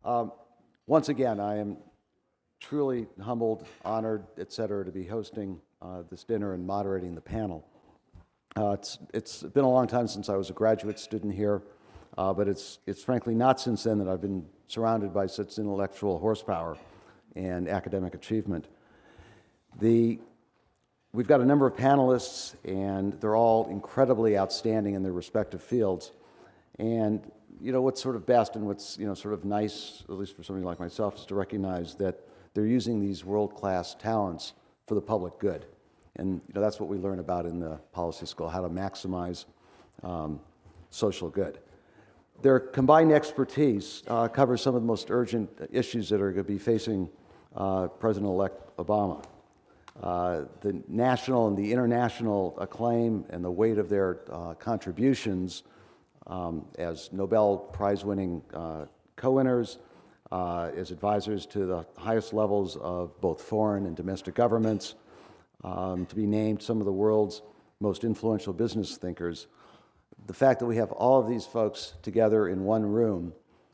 Um, Once again, I am truly humbled, honored, et cetera, to be hosting this dinner and moderating the panel. It's been a long time since I was a graduate student here, but it's frankly not since then that I've been surrounded by such intellectual horsepower and academic achievement. We've got a number of panelists, and they're all incredibly outstanding in their respective fields. And you know, what's sort of best and what's, you know, sort of nice, at least for somebody like myself, is to recognize that they're using these world-class talents for the public good. And you know, that's what we learn about in the policy school, how to maximize social good. Their combined expertise covers some of the most urgent issues that are going to be facing President-elect Obama. The national and the international acclaim and the weight of their contributions as Nobel Prize-winning co-winners, as advisors to the highest levels of both foreign and domestic governments, to be named some of the world's most influential business thinkers. The fact that we have all of these folks together in one room,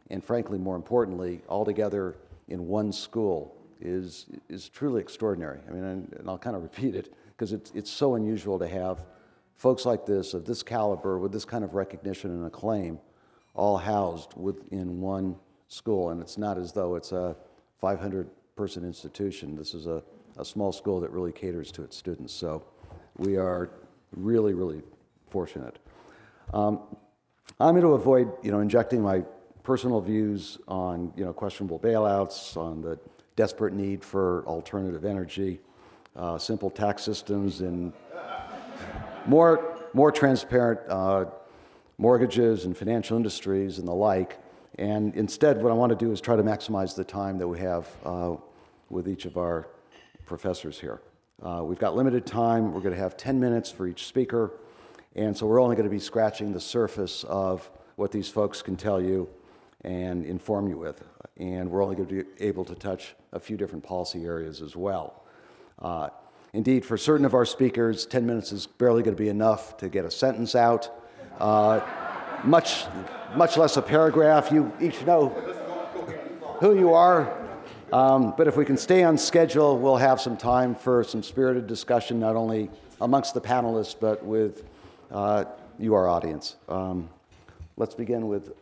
and frankly, more importantly, all together in one school is truly extraordinary. I mean, and I'll kind of repeat it, because it's so unusual to have folks like this, of this caliber, with this kind of recognition and acclaim, all housed within one school. And it's not as though it's a 500-person institution. This is a small school that really caters to its students. So we are really, really fortunate. I'm going to avoid, you know, injecting my personal views on, you know, questionable bailouts, on the desperate need for alternative energy, simple tax systems, and more transparent mortgages and financial industries and the like. And instead, what I want to do is try to maximize the time that we have with each of our professors here. We've got limited time. We're going to have 10 minutes for each speaker. And so we're only going to be scratching the surface of what these folks can tell you and inform you with. And we're only going to be able to touch a few different policy areas as well. Indeed, for certain of our speakers, 10 minutes is barely going to be enough to get a sentence out, much less a paragraph. You each know who you are, but if we can stay on schedule, we'll have some time for some spirited discussion, not only amongst the panelists, but with you, our audience. Let's begin with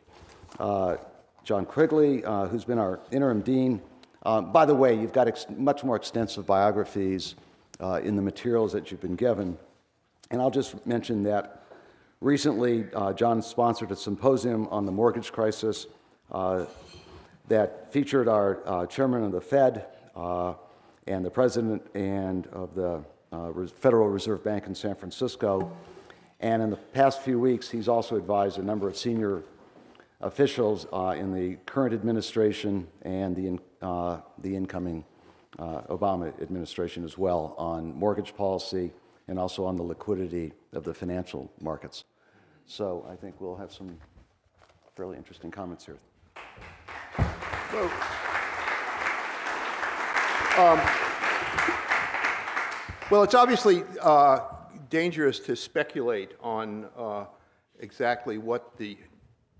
John Quigley, who's been our interim dean. By the way, you've got much more extensive biographies in the materials that you've been given. And I'll just mention that recently John sponsored a symposium on the mortgage crisis that featured our chairman of the Fed and the president and of the Federal Reserve Bank in San Francisco. And in the past few weeks, he's also advised a number of senior officials in the current administration and the incoming Obama administration as well on mortgage policy and also on the liquidity of the financial markets. So I think we'll have some fairly interesting comments here. Well, it's obviously dangerous to speculate on exactly what the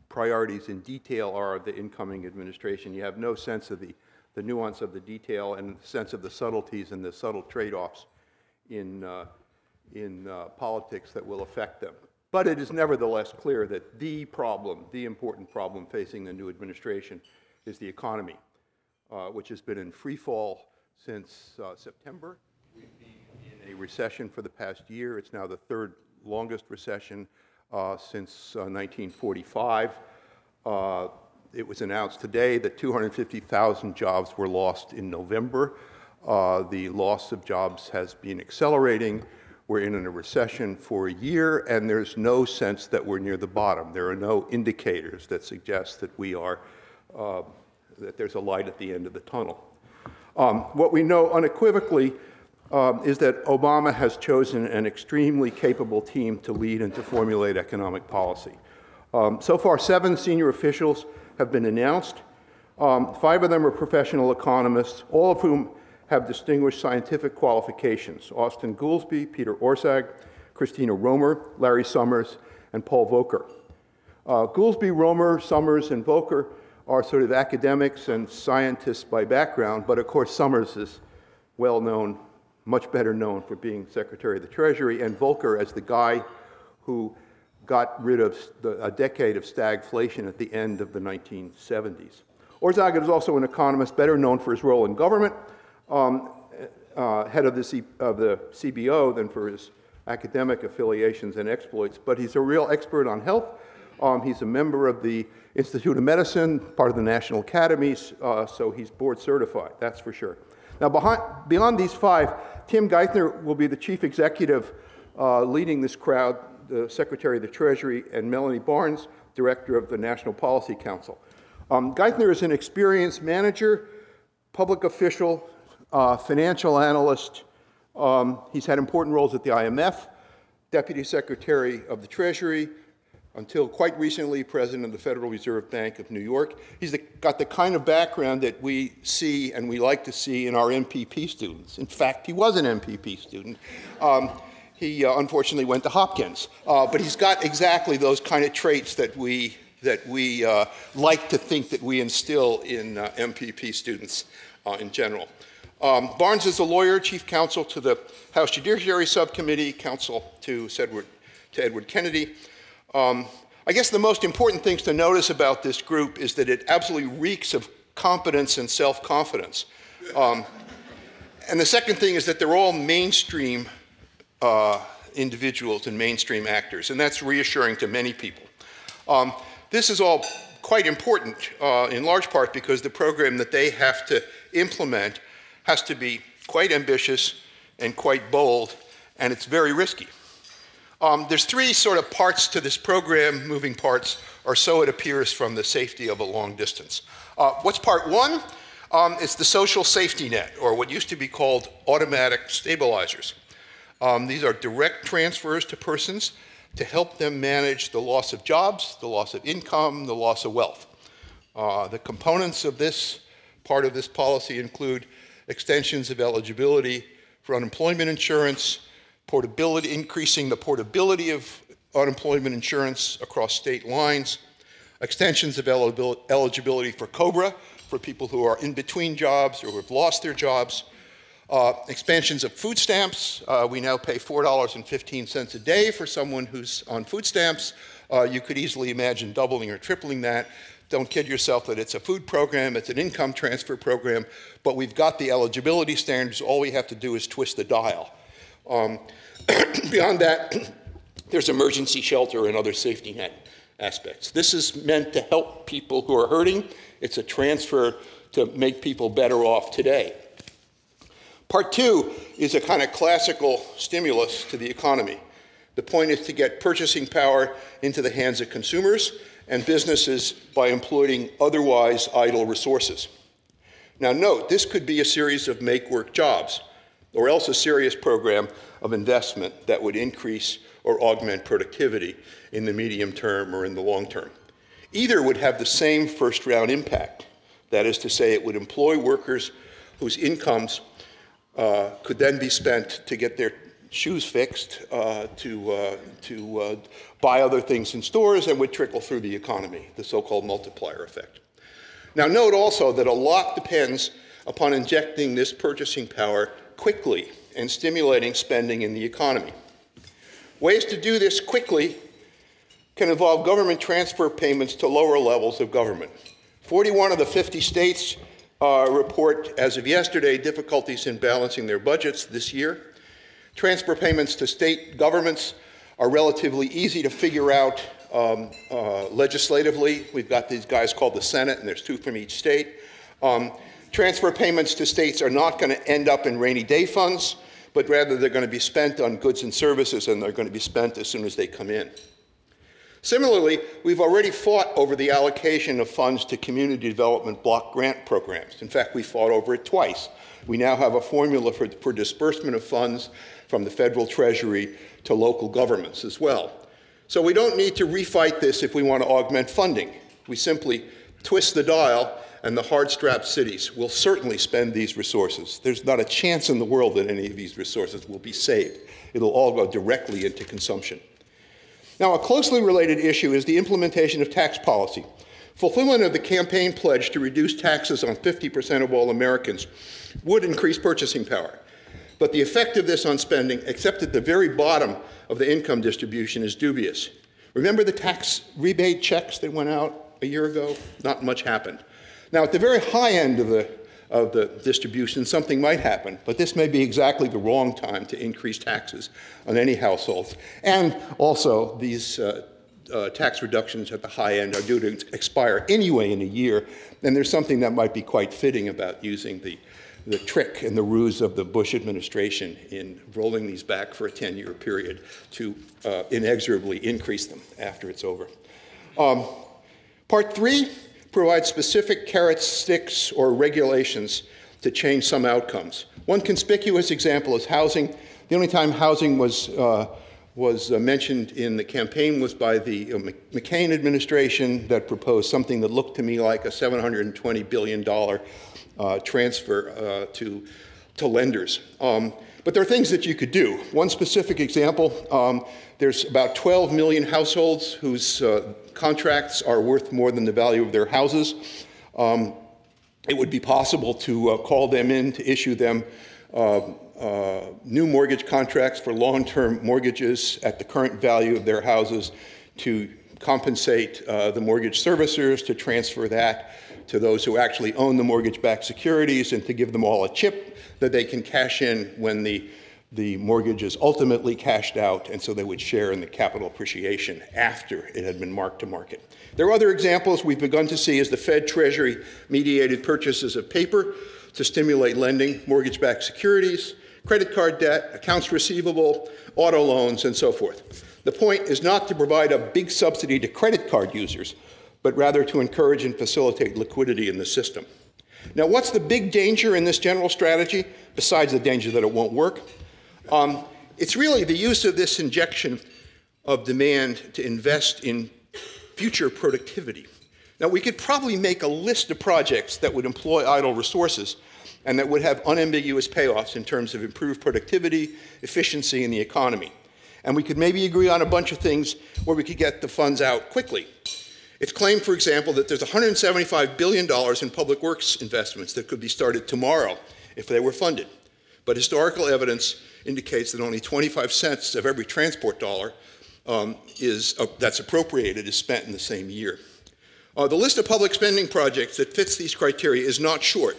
priorities in detail are of the incoming administration. You have no sense of the nuance of the detail and sense of the subtleties and the subtle trade-offs in politics that will affect them. But it is nevertheless clear that the important problem facing the new administration is the economy, which has been in free fall since September. We've been in a recession for the past year. It's now the third longest recession since 1945. It was announced today that 250,000 jobs were lost in November. The loss of jobs has been accelerating. We're in a recession for a year, and there's no sense that we're near the bottom. There are no indicators that suggest that we are, that there's a light at the end of the tunnel. What we know unequivocally is that Obama has chosen an extremely capable team to lead and to formulate economic policy. So far, 7 senior officials have been announced. 5 of them are professional economists, all of whom have distinguished scientific qualifications: Austin Goolsbee, Peter Orszag, Christina Romer, Larry Summers, and Paul Volcker. Goolsbee, Romer, Summers, and Volcker are sort of academics and scientists by background, but of course Summers is well known, much better known for being Secretary of the Treasury, and Volcker as the guy who got rid of a decade of stagflation at the end of the 1970s. Orzagha is also an economist better known for his role in government, head of the CBO than for his academic affiliations and exploits, but he's a real expert on health. He's a member of the Institute of Medicine, part of the National Academies, so he's board certified, that's for sure. Now, beyond these five, Tim Geithner will be the chief executive leading this crowd, the Secretary of the Treasury, and Melanie Barnes, director of the National Policy Council. Geithner is an experienced manager, public official, financial analyst. He's had important roles at the IMF, Deputy Secretary of the Treasury, until quite recently, President of the Federal Reserve Bank of New York. He's got the kind of background that we see and we like to see in our MPP students. In fact, he was an MPP student. He unfortunately went to Hopkins, but he's got exactly those kind of traits that we like to think that we instill in MPP students in general. Barnes is a lawyer, chief counsel to the House Judiciary Subcommittee, counsel to Edward Kennedy. I guess the most important things to notice about this group is that it absolutely reeks of competence and self-confidence. And the second thing is that they're all mainstream individuals and mainstream actors, and that's reassuring to many people. This is all quite important in large part because the program that they have to implement has to be quite ambitious and quite bold, and it's very risky. There's three sort of parts to this program, moving parts, or so it appears from the safety of a long distance. What's part one? It's the social safety net, or what used to be called automatic stabilizers. These are direct transfers to persons to help them manage the loss of jobs, the loss of income, the loss of wealth. The components of this part of this policy include extensions of eligibility for unemployment insurance, portability, increasing the portability of unemployment insurance across state lines, extensions of eligibility for COBRA for people who are in between jobs or who have lost their jobs, expansions of food stamps. We now pay $4.15 a day for someone who's on food stamps. You could easily imagine doubling or tripling that. Don't kid yourself that it's a food program, it's an income transfer program, but we've got the eligibility standards. All we have to do is twist the dial. Beyond that, there's emergency shelter and other safety net aspects. This is meant to help people who are hurting. It's a transfer to make people better off today. Part two is a kind of classical stimulus to the economy. The point is to get purchasing power into the hands of consumers and businesses by employing otherwise idle resources. Now note, this could be a series of make-work jobs, or else a serious program of investment that would increase or augment productivity in the medium term or in the long term. Either would have the same first-round impact. That is to say, it would employ workers whose incomes could then be spent to get their shoes fixed, to buy other things in stores, and would trickle through the economy, the so-called multiplier effect. Now note also that a lot depends upon injecting this purchasing power quickly and stimulating spending in the economy. Ways to do this quickly can involve government transfer payments to lower levels of government. 41 of the 50 states report, as of yesterday, difficulties in balancing their budgets this year. Transfer payments to state governments are relatively easy to figure out legislatively. We've got these guys called the Senate, and there's two from each state. Transfer payments to states are not going to end up in rainy day funds, but rather they're going to be spent on goods and services, and they're going to be spent as soon as they come in. Similarly, we've already fought over the allocation of funds to community development block grant programs. In fact, we fought over it twice. We now have a formula for disbursement of funds from the federal treasury to local governments as well. So we don't need to refight this if we want to augment funding. We simply twist the dial, and the hard-strapped cities will certainly spend these resources. There's not a chance in the world that any of these resources will be saved. It'll all go directly into consumption. Now, a closely related issue is the implementation of tax policy. Fulfillment of the campaign pledge to reduce taxes on 50% of all Americans would increase purchasing power. But the effect of this on spending, except at the very bottom of the income distribution, is dubious. Remember the tax rebate checks that went out a year ago? Not much happened. Now, at the very high end of the distribution, something might happen, but this may be exactly the wrong time to increase taxes on any households. And also, these tax reductions at the high end are due to expire anyway in a year, and there's something that might be quite fitting about using the trick and the ruse of the Bush administration in rolling these back for a 10-year period to inexorably increase them after it's over. Part 3 provides specific carrots, sticks, or regulations to change some outcomes. One conspicuous example is housing. The only time housing was mentioned in the campaign was by the McCain administration that proposed something that looked to me like a $720 billion transfer to lenders. But there are things that you could do. One specific example, there's about 12 million households whose contracts are worth more than the value of their houses. It would be possible to call them in to issue them new mortgage contracts for long-term mortgages at the current value of their houses, to compensate the mortgage servicers, to transfer that to those who actually own the mortgage-backed securities, and to give them all a chip that they can cash in when the mortgage is ultimately cashed out, and so they would share in the capital appreciation after it had been marked to market. There are other examples we've begun to see as the Fed Treasury mediated purchases of paper to stimulate lending, mortgage-backed securities, credit card debt, accounts receivable, auto loans, and so forth. The point is not to provide a big subsidy to credit card users, but rather to encourage and facilitate liquidity in the system. Now, what's the big danger in this general strategy, besides the danger that it won't work? It's really the use of this injection of demand to invest in future productivity. Now, we could probably make a list of projects that would employ idle resources and that would have unambiguous payoffs in terms of improved productivity, efficiency in the economy. And we could maybe agree on a bunch of things where we could get the funds out quickly. It's claimed, for example, that there's $175 billion in public works investments that could be started tomorrow if they were funded. But historical evidence indicates that only 25 cents of every transport dollar that's appropriated is spent in the same year. The list of public spending projects that fits these criteria is not short,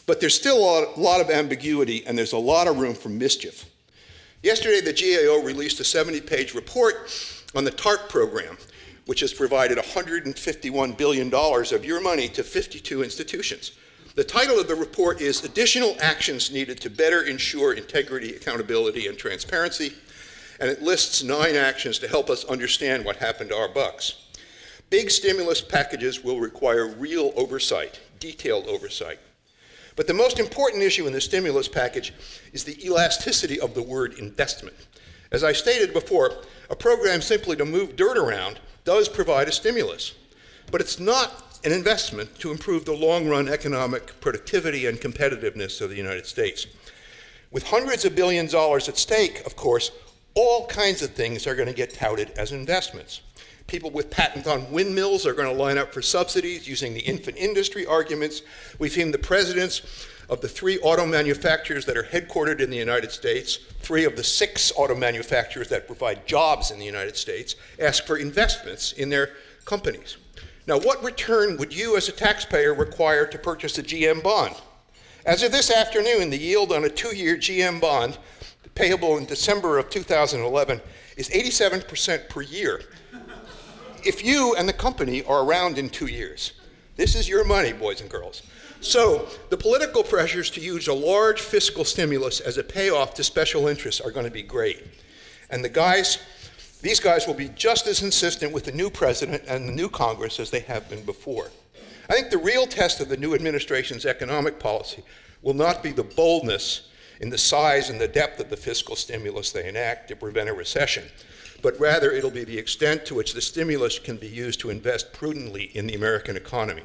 but there's still a lot of ambiguity and there's a lot of room for mischief. Yesterday, the GAO released a 70-page report on the TARP program, which has provided $151 billion of your money to 52 institutions. The title of the report is Additional Actions Needed to Better Ensure Integrity, Accountability, and Transparency, and it lists 9 actions to help us understand what happened to our bucks. Big stimulus packages will require real oversight, detailed oversight. But the most important issue in the stimulus package is the elasticity of the word investment. As I stated before, a program simply to move dirt around does provide a stimulus, but it's not an investment to improve the long-run economic productivity and competitiveness of the United States. With hundreds of billions of dollars at stake, of course, all kinds of things are going to get touted as investments. People with patents on windmills are going to line up for subsidies using the infant industry arguments. We've seen the presidents of the 3 auto manufacturers that are headquartered in the United States, 3 of the 6 auto manufacturers that provide jobs in the United States, ask for investments in their companies. Now, what return would you as a taxpayer require to purchase a GM bond? As of this afternoon, the yield on a 2-year GM bond payable in December of 2011 is 87% per year. If you and the company are around in 2 years, this is your money, boys and girls. So the political pressures to use a large fiscal stimulus as a payoff to special interests are going to be great. And these guys will be just as insistent with the new president and the new Congress as they have been before. I think the real test of the new administration's economic policy will not be the boldness in the size and the depth of the fiscal stimulus they enact to prevent a recession, but rather it'll be the extent to which the stimulus can be used to invest prudently in the American economy.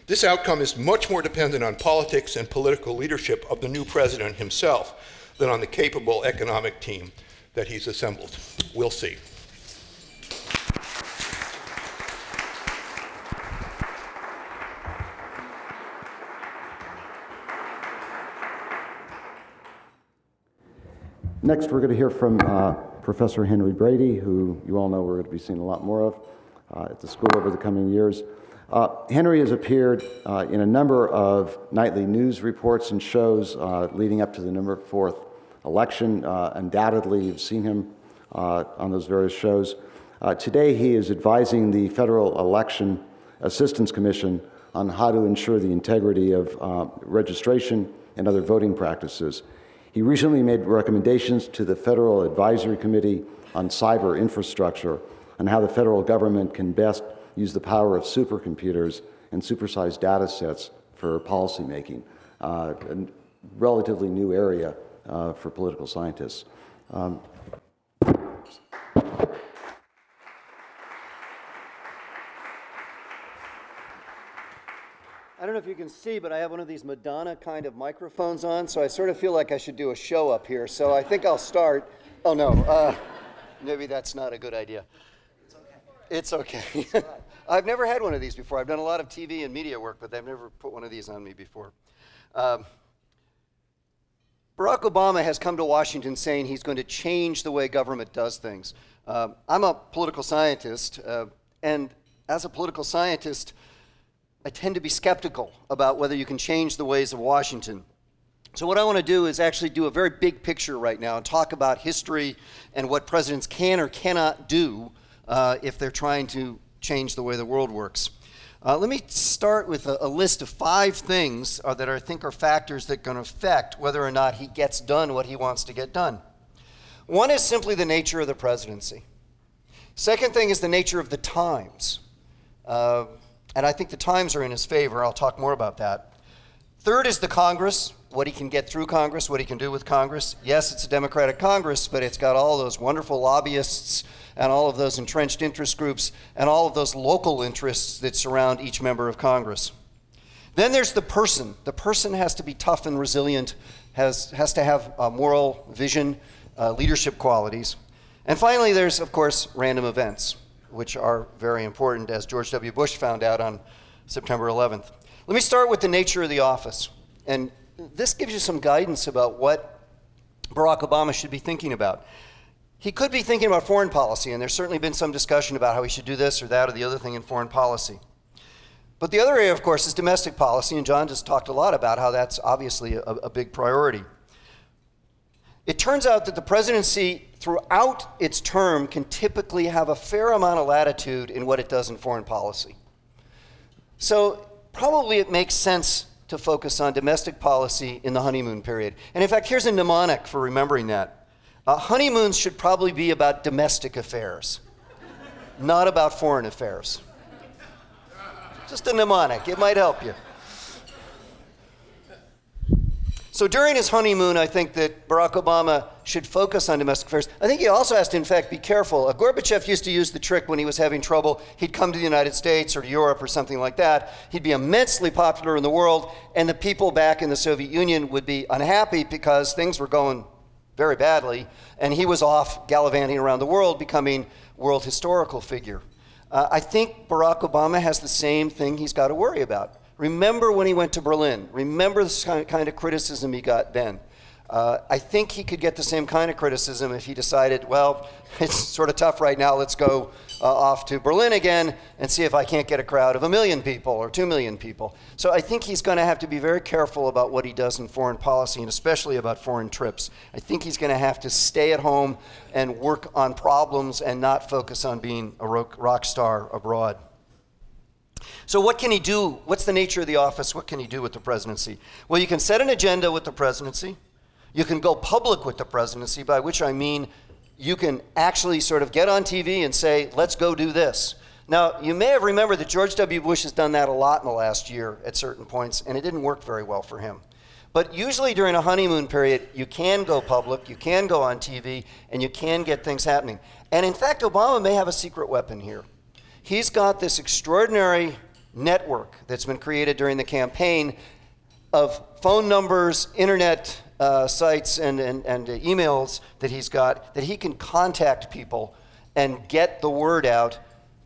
This outcome is much more dependent on politics and political leadership of the new president himself than on the capable economic team that he's assembled. We'll see. Next, we're going to hear from Professor Henry Brady, who you all know we're going to be seeing a lot more of at the school over the coming years. Henry has appeared in a number of nightly news reports and shows leading up to the November 4th election. Undoubtedly, you've seen him on those various shows. Today, he is advising the Federal Election Assistance Commission on how to ensure the integrity of registration and other voting practices. He recently made recommendations to the Federal Advisory Committee on Cyber Infrastructure on how the federal government can best use the power of supercomputers and supersized data sets for policymaking, a relatively new area for political scientists. I don't know if you can see, but I have one of these Madonna kind of microphones on, so I sort of feel like I should do a show up here. So I think I'll start. Oh, no. Maybe that's not a good idea. It's okay. It's okay. I've never had one of these before. I've done a lot of TV and media work, but they've never put one of these on me before. Barack Obama has come to Washington saying he's going to change the way government does things. I'm a political scientist, and as a political scientist, I tend to be skeptical about whether you can change the ways of Washington. So what I want to do is actually do a very big picture right now and talk about history and what presidents can or cannot do if they're trying to change the way the world works. Let me start with a list of 5 things that I think are factors that are going to affect whether or not he gets done what he wants to get done. One is simply the nature of the presidency. Second thing is the nature of the times. And I think the times are in his favor. I'll talk more about that. Third is the Congress, what he can get through Congress, what he can do with Congress. Yes, it's a Democratic Congress, but it's got all those wonderful lobbyists and all of those entrenched interest groups and all of those local interests that surround each member of Congress. Then there's the person. The person has to be tough and resilient, has to have moral vision, leadership qualities. And finally, there's, of course, random events, which are very important, as George W. Bush found out on September 11th. Let me start with the nature of the office. And this gives you some guidance about what Barack Obama should be thinking about. He could be thinking about foreign policy, and there's certainly been some discussion about how he should do this or that or the other thing in foreign policy. But the other area, of course, is domestic policy, and John just talked a lot about how that's obviously a big priority. It turns out that the presidency, throughout its term, can typically have a fair amount of latitude in what it does in foreign policy. So probably it makes sense to focus on domestic policy in the honeymoon period. And in fact, here's a mnemonic for remembering that. Honeymoons should probably be about domestic affairs, not about foreign affairs. Just a mnemonic. It might help you. So during his honeymoon, I think that Barack Obama should focus on domestic affairs. I think he also has to, in fact, be careful. Gorbachev used to use the trick when he was having trouble. He'd come to the United States or to Europe or something like that. He'd be immensely popular in the world, and the people back in the Soviet Union would be unhappy because things were going very badly, and he was off gallivanting around the world, becoming world historical figure. I think Barack Obama has the same thing he's got to worry about. Remember when he went to Berlin. Remember the kind of criticism he got then. I think he could get the same kind of criticism if he decided, well, it's sort of tough right now, let's go off to Berlin again and see if I can't get a crowd of 1 million people or 2 million people. So I think he's going to have to be very careful about what he does in foreign policy, and especially about foreign trips. I think he's going to have to stay at home and work on problems and not focus on being a rock star abroad. So what can he do? What's the nature of the office? What can he do with the presidency? Well, you can set an agenda with the presidency. You can go public with the presidency, by which I mean you can actually sort of get on TV and say, let's go do this. Now, you may have remembered that George W. Bush has done that a lot in the last year at certain points, and it didn't work very well for him. But usually during a honeymoon period, you can go public, you can go on TV, and you can get things happening. And in fact, Obama may have a secret weapon here. He's got this extraordinary network that's been created during the campaign of phone numbers, internet sites, and emails that he's got, that he can contact people and get the word out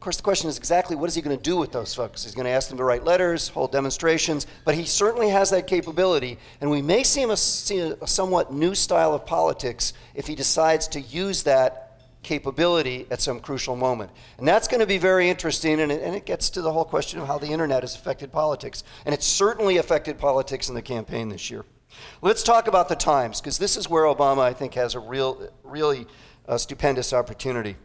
course, the question is exactly what is he going to do with those folks? He's going to ask them to write letters, hold demonstrations, but he certainly has that capability, and we may see a somewhat new style of politics if he decides to use that capability at some crucial moment. And that's going to be very interesting, and it gets to the whole question of how the internet has affected politics. And it's certainly affected politics in the campaign this year. Let's talk about the times, because this is where Obama, I think, has a really stupendous opportunity.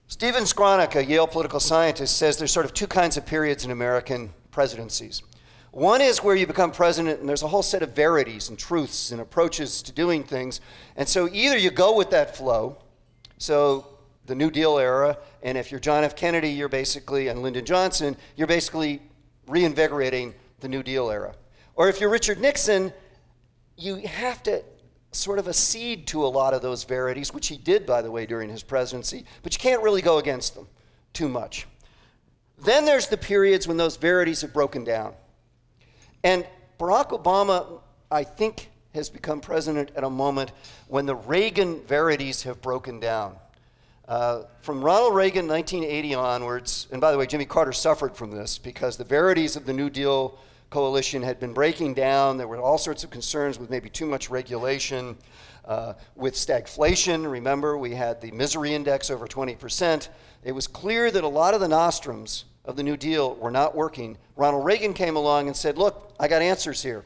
Stephen Skronik, a Yale political scientist, says there's sort of two kinds of periods in American presidencies. One is where you become president and there's a whole set of verities and truths and approaches to doing things. And so either you go with that flow, so the New Deal era, and if you're John F. Kennedy, you're basically, and Lyndon Johnson, you're basically reinvigorating the New Deal era. Or if you're Richard Nixon, you have to sort of accede to a lot of those verities, which he did, by the way, during his presidency, but you can't really go against them too much. Then there's the periods when those verities have broken down. And Barack Obama, I think, has become president at a moment when the Reagan verities have broken down. From Ronald Reagan, 1980 onwards, and by the way, Jimmy Carter suffered from this because the verities of the New Deal coalition had been breaking down. There were all sorts of concerns with maybe too much regulation, with stagflation. Remember, we had the misery index over 20%. It was clear that a lot of the nostrums of the New Deal were not working. Ronald Reagan came along and said, look, I got answers here.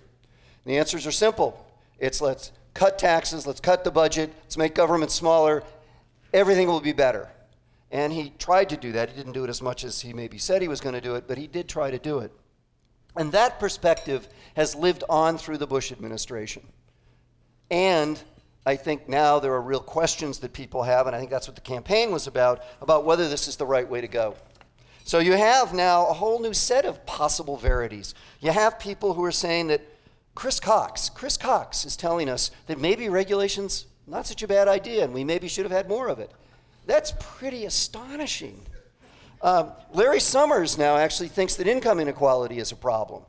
And the answers are simple. It's let's cut taxes, let's cut the budget, let's make government smaller, everything will be better. And he tried to do that. He didn't do it as much as he maybe said he was going to do it, but he did try to do it. And that perspective has lived on through the Bush administration. And I think now there are real questions that people have, and I think that's what the campaign was about whether this is the right way to go. So you have now a whole new set of possible verities. You have people who are saying that Chris Cox is telling us that maybe regulation's not such a bad idea, and we maybe should have had more of it. That's pretty astonishing. Larry Summers now actually thinks that income inequality is a problem.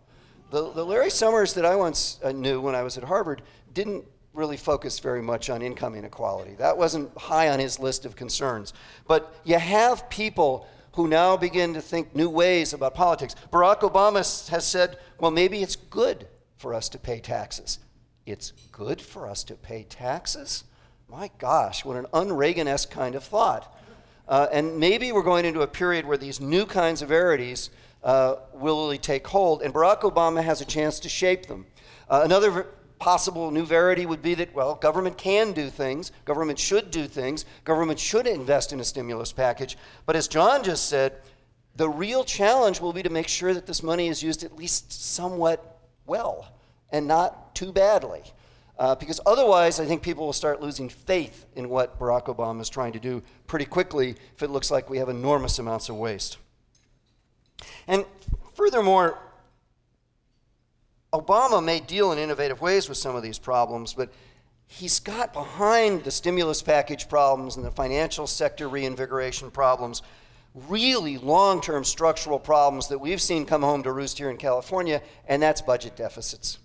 The Larry Summers that I once knew when I was at Harvard didn't really focus very much on income inequality. That wasn't high on his list of concerns. But you have people who now begin to think new ways about politics. Barack Obama has said, well, maybe it's good for us to pay taxes. It's good for us to pay taxes? My gosh, what an un-Reagan-esque kind of thought. And maybe we're going into a period where these new kinds of verities will really take hold, and Barack Obama has a chance to shape them. Another possible new verity would be that, well, government can do things, government should do things, government should invest in a stimulus package, but as John just said, the real challenge will be to make sure that this money is used at least somewhat well and not too badly. Because otherwise, I think people will start losing faith in what Barack Obama is trying to do pretty quickly if it looks like we have enormous amounts of waste. And furthermore, Obama may deal in innovative ways with some of these problems, but he's got behind the stimulus package problems and the financial sector reinvigoration problems really long-term structural problems that we've seen come home to roost here in California, and that's budget deficits.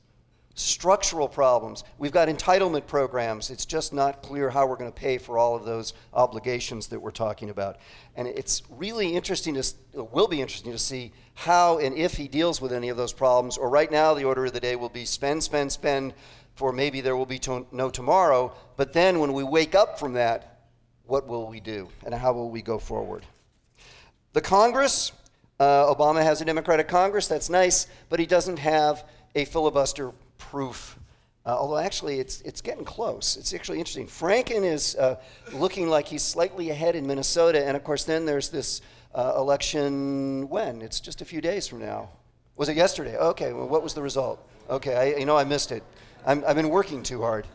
Structural problems. We've got entitlement programs. It's just not clear how we're going to pay for all of those obligations that we're talking about. And it's really interesting it will be interesting to see how and if he deals with any of those problems, or right now the order of the day will be spend, spend, spend, for maybe there will be no tomorrow, but then when we wake up from that, what will we do and how will we go forward? The Congress, Obama has a Democratic Congress, that's nice, but he doesn't have a filibuster proof, although actually it's getting close. It's actually interesting. Franken is looking like he's slightly ahead in Minnesota, and of course then there's this election when? It's just a few days from now. Was it yesterday? Okay, well, what was the result? Okay, I missed it. I've been working too hard.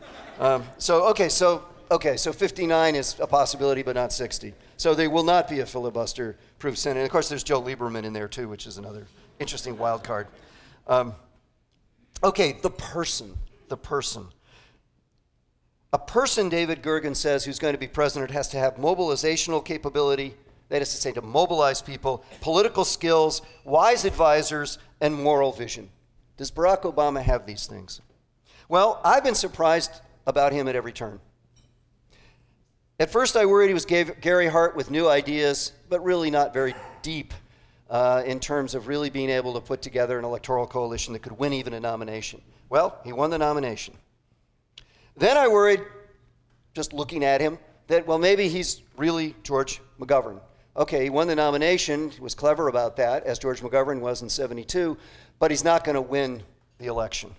So 59 is a possibility, but not 60. So there will not be a filibuster-proof Senate. And of course there's Joe Lieberman in there too, which is another interesting wild card. Okay, the person. A person, David Gergen says, who's going to be president has to have mobilizational capability, that is to say, to mobilize people, political skills, wise advisors, and moral vision. Does Barack Obama have these things? Well, I've been surprised about him at every turn. At first I worried he was Gary Hart with new ideas, but really not very deep in terms of really being able to put together an electoral coalition that could win even a nomination. Well, he won the nomination. Then I worried, just looking at him, that, well, maybe he's really George McGovern. Okay, he won the nomination, he was clever about that, as George McGovern was in '72, but he's not going to win the election.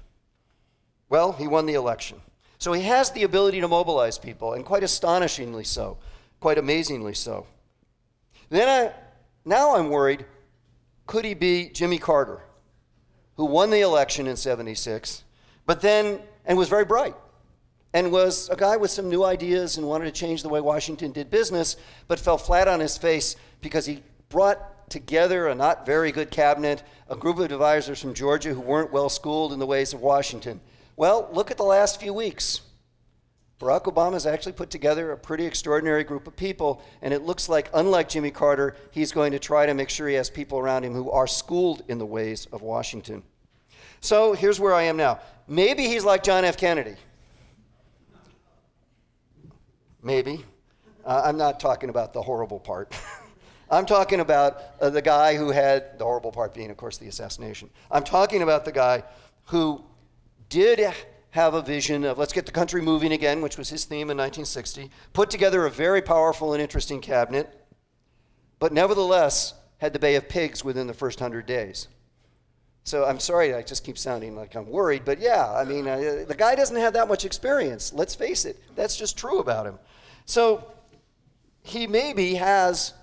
Well, he won the election. So he has the ability to mobilize people, and quite astonishingly so, quite amazingly so. Now I'm worried, could he be Jimmy Carter, who won the election in '76, and was very bright, and was a guy with some new ideas and wanted to change the way Washington did business, but fell flat on his face because he brought together a not very good cabinet, a group of advisors from Georgia who weren't well schooled in the ways of Washington. Well, look at the last few weeks. Barack Obama's actually put together a pretty extraordinary group of people, and it looks like, unlike Jimmy Carter, he's going to try to make sure he has people around him who are schooled in the ways of Washington. So here's where I am now. Maybe he's like John F. Kennedy. Maybe. I'm not talking about the horrible part. I'm talking about the guy who had, the horrible part being, of course, the assassination. I'm talking about the guy who did have a vision of let's get the country moving again, which was his theme in 1960, put together a very powerful and interesting cabinet, but nevertheless had the Bay of Pigs within the first 100 days. So I'm sorry, I just keep sounding like I'm worried, but yeah, I mean, the guy doesn't have that much experience. Let's face it, that's just true about him. So he maybe has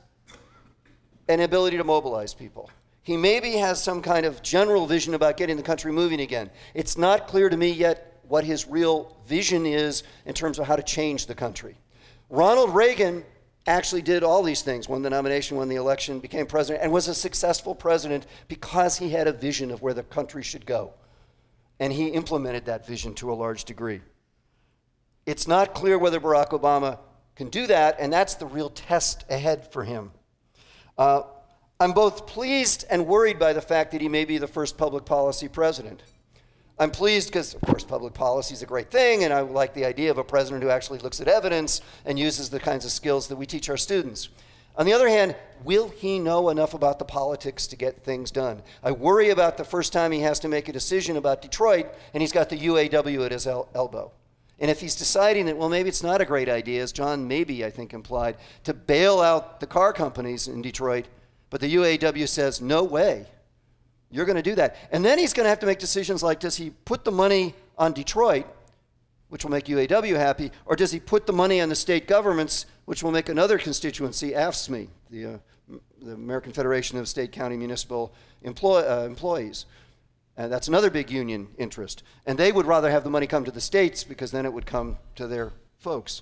an ability to mobilize people. He maybe has some kind of general vision about getting the country moving again. It's not clear to me yet what his real vision is in terms of how to change the country. Ronald Reagan actually did all these things, won the nomination, won the election, became president, and was a successful president because he had a vision of where the country should go. And he implemented that vision to a large degree. It's not clear whether Barack Obama can do that, and that's the real test ahead for him. I'm both pleased and worried by the fact that he may be the first public policy president. I'm pleased because, of course, public policy is a great thing, and I like the idea of a president who actually looks at evidence and uses the kinds of skills that we teach our students. On the other hand, will he know enough about the politics to get things done? I worry about the first time he has to make a decision about Detroit, and he's got the UAW at his elbow. And if he's deciding that, well, maybe it's not a great idea, as John maybe, I think, implied, to bail out the car companies in Detroit, but the UAW says, no way, you're going to do that. And then he's going to have to make decisions like, does he put the money on Detroit, which will make UAW happy, or does he put the money on the state governments, which will make another constituency, AFSCME, the American Federation of State, County, Municipal Employees. And that's another big union interest. And they would rather have the money come to the states because then it would come to their folks.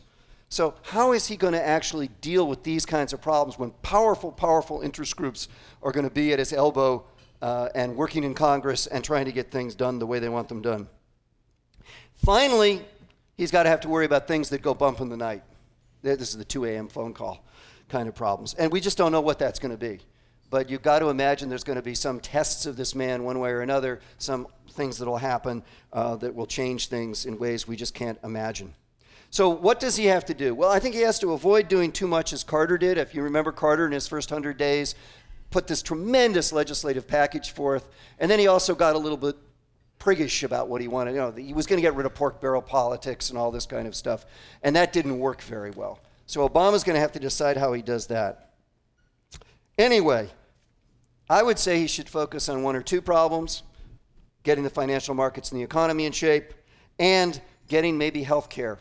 So how is he going to actually deal with these kinds of problems when powerful, powerful interest groups are going to be at his elbow and working in Congress and trying to get things done the way they want them done? Finally, he's got to have to worry about things that go bump in the night. This is the 2 a.m. phone call kind of problems. And we just don't know what that's going to be. But you've got to imagine there's going to be some tests of this man one way or another, some things that will happen that will change things in ways we just can't imagine. So what does he have to do? Well, I think he has to avoid doing too much as Carter did. If you remember, Carter in his first 100 days put this tremendous legislative package forth, and then he also got a little bit priggish about what he wanted. You know, he was going to get rid of pork barrel politics and all this kind of stuff, and that didn't work very well. So Obama's going to have to decide how he does that. Anyway, I would say he should focus on one or two problems: getting the financial markets and the economy in shape, and getting maybe health care,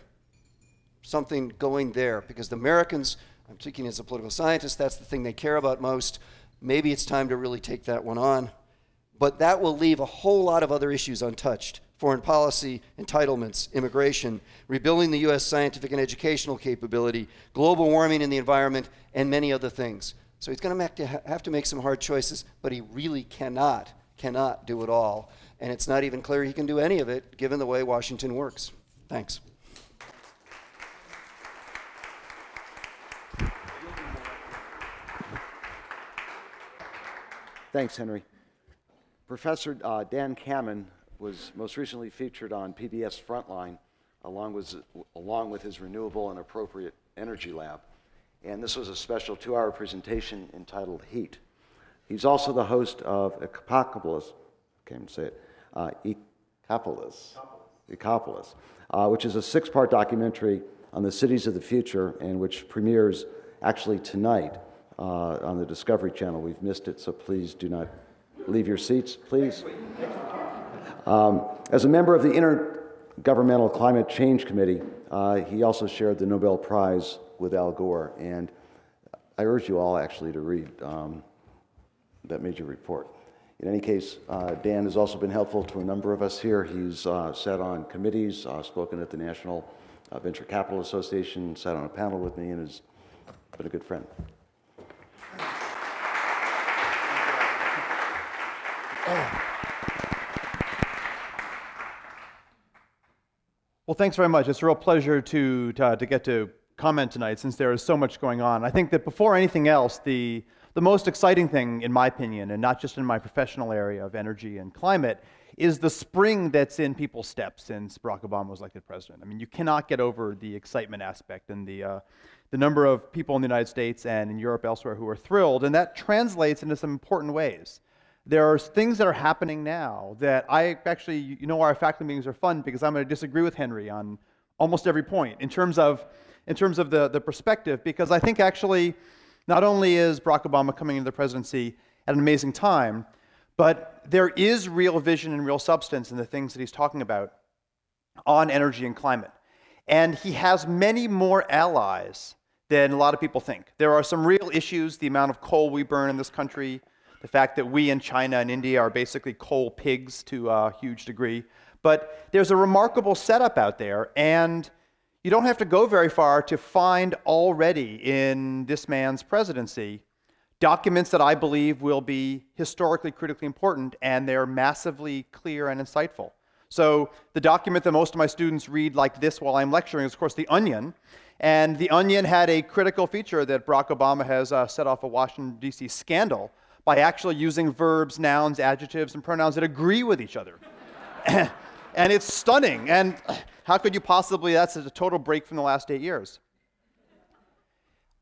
something going there, because the Americans, I'm speaking as a political scientist, that's the thing they care about most. Maybe it's time to really take that one on. But that will leave a whole lot of other issues untouched: foreign policy, entitlements, immigration, rebuilding the U.S. scientific and educational capability, global warming and the environment, and many other things. So he's going to have to make some hard choices, but he really cannot do it all. And it's not even clear he can do any of it, given the way Washington works. Thanks. Thanks, Henry. Professor Dan Kamen was most recently featured on PBS Frontline along with his Renewable and Appropriate Energy Lab. And this was a special 2-hour presentation entitled Heat. He's also the host of Ecopolis, can't even say it, Ecopolis, which is a 6-part documentary on the cities of the future, and which premieres actually tonight on the Discovery Channel. We've missed it, so please do not leave your seats, please. As a member of the Intergovernmental Climate Change Committee, he also shared the Nobel Prize with Al Gore, and I urge you all actually to read that major report. In any case, Dan has also been helpful to a number of us here. He's sat on committees, spoken at the National Venture Capital Association, sat on a panel with me, and has been a good friend. Well, thanks very much. It's a real pleasure to get to comment tonight, since there is so much going on. I think that before anything else, the most exciting thing, in my opinion, and not just in my professional area of energy and climate, is the spring that's in people's steps since Barack Obama was elected president. I mean, you cannot get over the excitement aspect and the number of people in the United States and in Europe elsewhere who are thrilled, and that translates into some important ways. There are things that are happening now that I actually, you know, our faculty meetings are fun because I'm going to disagree with Henry on almost every point in terms of the perspective, because I think actually not only is Barack Obama coming into the presidency at an amazing time, but there is real vision and real substance in the things that he's talking about on energy and climate. And he has many more allies than a lot of people think. There are some real issues, the amount of coal we burn in this country, the fact that we in China and India are basically coal pigs to a huge degree. But there's a remarkable setup out there, and you don't have to go very far to find already in this man's presidency documents that I believe will be historically critically important, and they're massively clear and insightful. So the document that most of my students read like this while I'm lecturing is, of course, The Onion. And The Onion had a critical feature that Barack Obama has set off a Washington, D.C. scandal by actually using verbs, nouns, adjectives, and pronouns that agree with each other. And it's stunning. And how could you possibly, that's a total break from the last 8 years.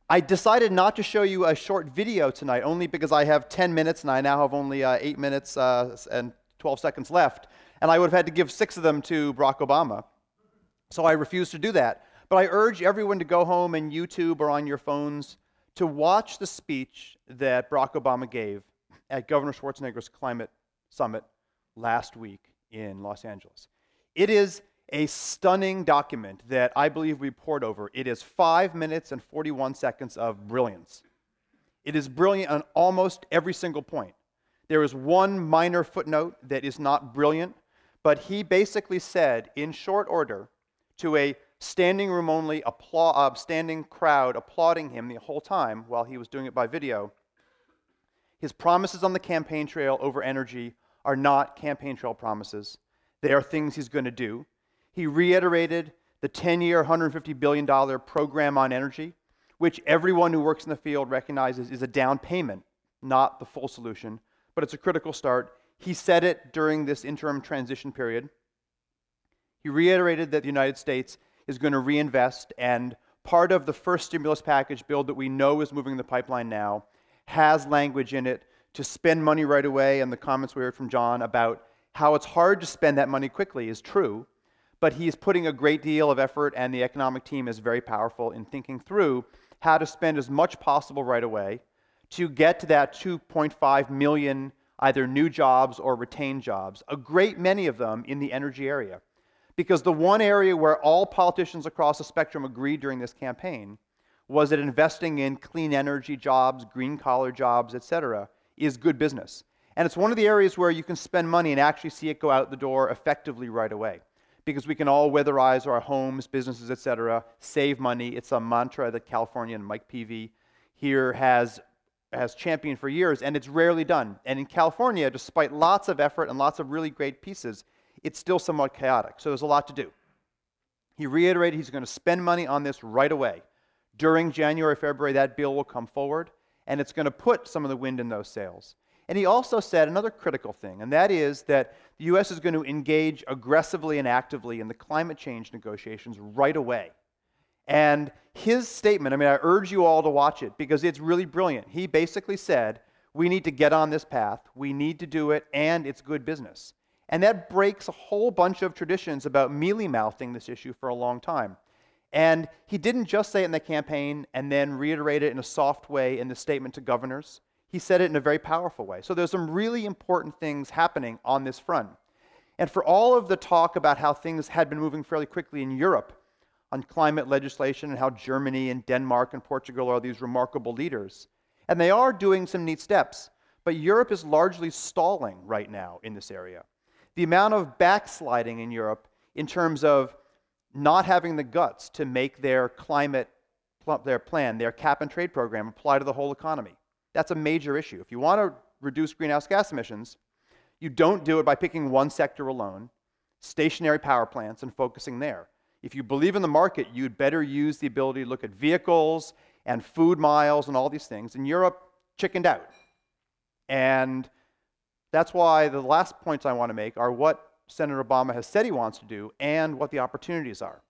I decided not to show you a short video tonight, only because I have 10 minutes and I now have only 8 minutes and 12 seconds left. And I would have had to give 6 of them to Barack Obama. So I refused to do that. But I urge everyone to go home and YouTube or on your phones to watch the speech that Barack Obama gave at Governor Schwarzenegger's climate summit last week in Los Angeles. It is a stunning document that I believe we pored over. It is 5 minutes and 41 seconds of brilliance. It is brilliant on almost every single point. There is one minor footnote that is not brilliant, but he basically said in short order to a standing room only standing crowd applauding him the whole time while he was doing it by video, his promises on the campaign trail over energy are not campaign trail promises. They are things he's going to do. He reiterated the 10-year, $150 billion program on energy, which everyone who works in the field recognizes is a down payment, not the full solution, but it's a critical start. He said it during this interim transition period. He reiterated that the United States is going to reinvest, and part of the first stimulus package bill that we know is moving the pipeline now has language in it to spend money right away, and the comments we heard from John about how it's hard to spend that money quickly is true, but he's putting a great deal of effort, and the economic team is very powerful in thinking through how to spend as much possible right away to get to that 2.5 million either new jobs or retained jobs, a great many of them in the energy area. Because the one area where all politicians across the spectrum agreed during this campaign was that investing in clean energy jobs, green-collar jobs, etc., is good business. And it's one of the areas where you can spend money and actually see it go out the door effectively right away. Because we can all weatherize our homes, businesses, etc., save money. It's a mantra that California and Mike Peavy here has championed for years, and it's rarely done. And in California, despite lots of effort and lots of really great pieces, it's still somewhat chaotic, so there's a lot to do. He reiterated he's going to spend money on this right away. During January, February, that bill will come forward, and it's going to put some of the wind in those sails. And he also said another critical thing, and that is that the the U.S. is going to engage aggressively and actively in the climate change negotiations right away. And his statement, I mean, I urge you all to watch it because it's really brilliant. He basically said, we need to get on this path, we need to do it, and it's good business. And that breaks a whole bunch of traditions about mealy-mouthing this issue for a long time. And he didn't just say it in the campaign and then reiterate it in a soft way in the statement to governors. He said it in a very powerful way. So there's some really important things happening on this front. And for all of the talk about how things had been moving fairly quickly in Europe on climate legislation and how Germany and Denmark and Portugal are these remarkable leaders, and they are doing some neat steps, but Europe is largely stalling right now in this area. The amount of backsliding in Europe in terms of not having the guts to make their climate, their plan, their cap and trade program apply to the whole economy. That's a major issue. If you want to reduce greenhouse gas emissions, you don't do it by picking one sector alone, stationary power plants, and focusing there. If you believe in the market, you'd better use the ability to look at vehicles and food miles and all these things. And Europe chickened out. And that's why the last points I want to make are what Senator Obama has said he wants to do and what the opportunities are.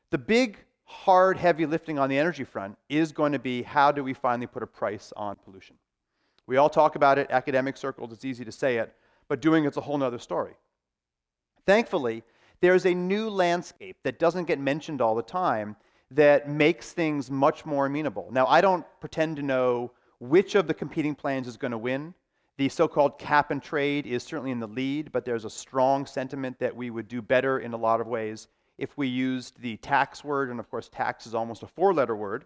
The big, hard, heavy lifting on the energy front is going to be how do we finally put a price on pollution. We all talk about it, academic circles, it's easy to say it, but doing it's a whole other story. Thankfully, there's a new landscape that doesn't get mentioned all the time that makes things much more amenable. Now, I don't pretend to know which of the competing plans is going to win. The so-called cap and trade is certainly in the lead, but there's a strong sentiment that we would do better in a lot of ways if we used the tax word, and of course tax is almost a four-letter word,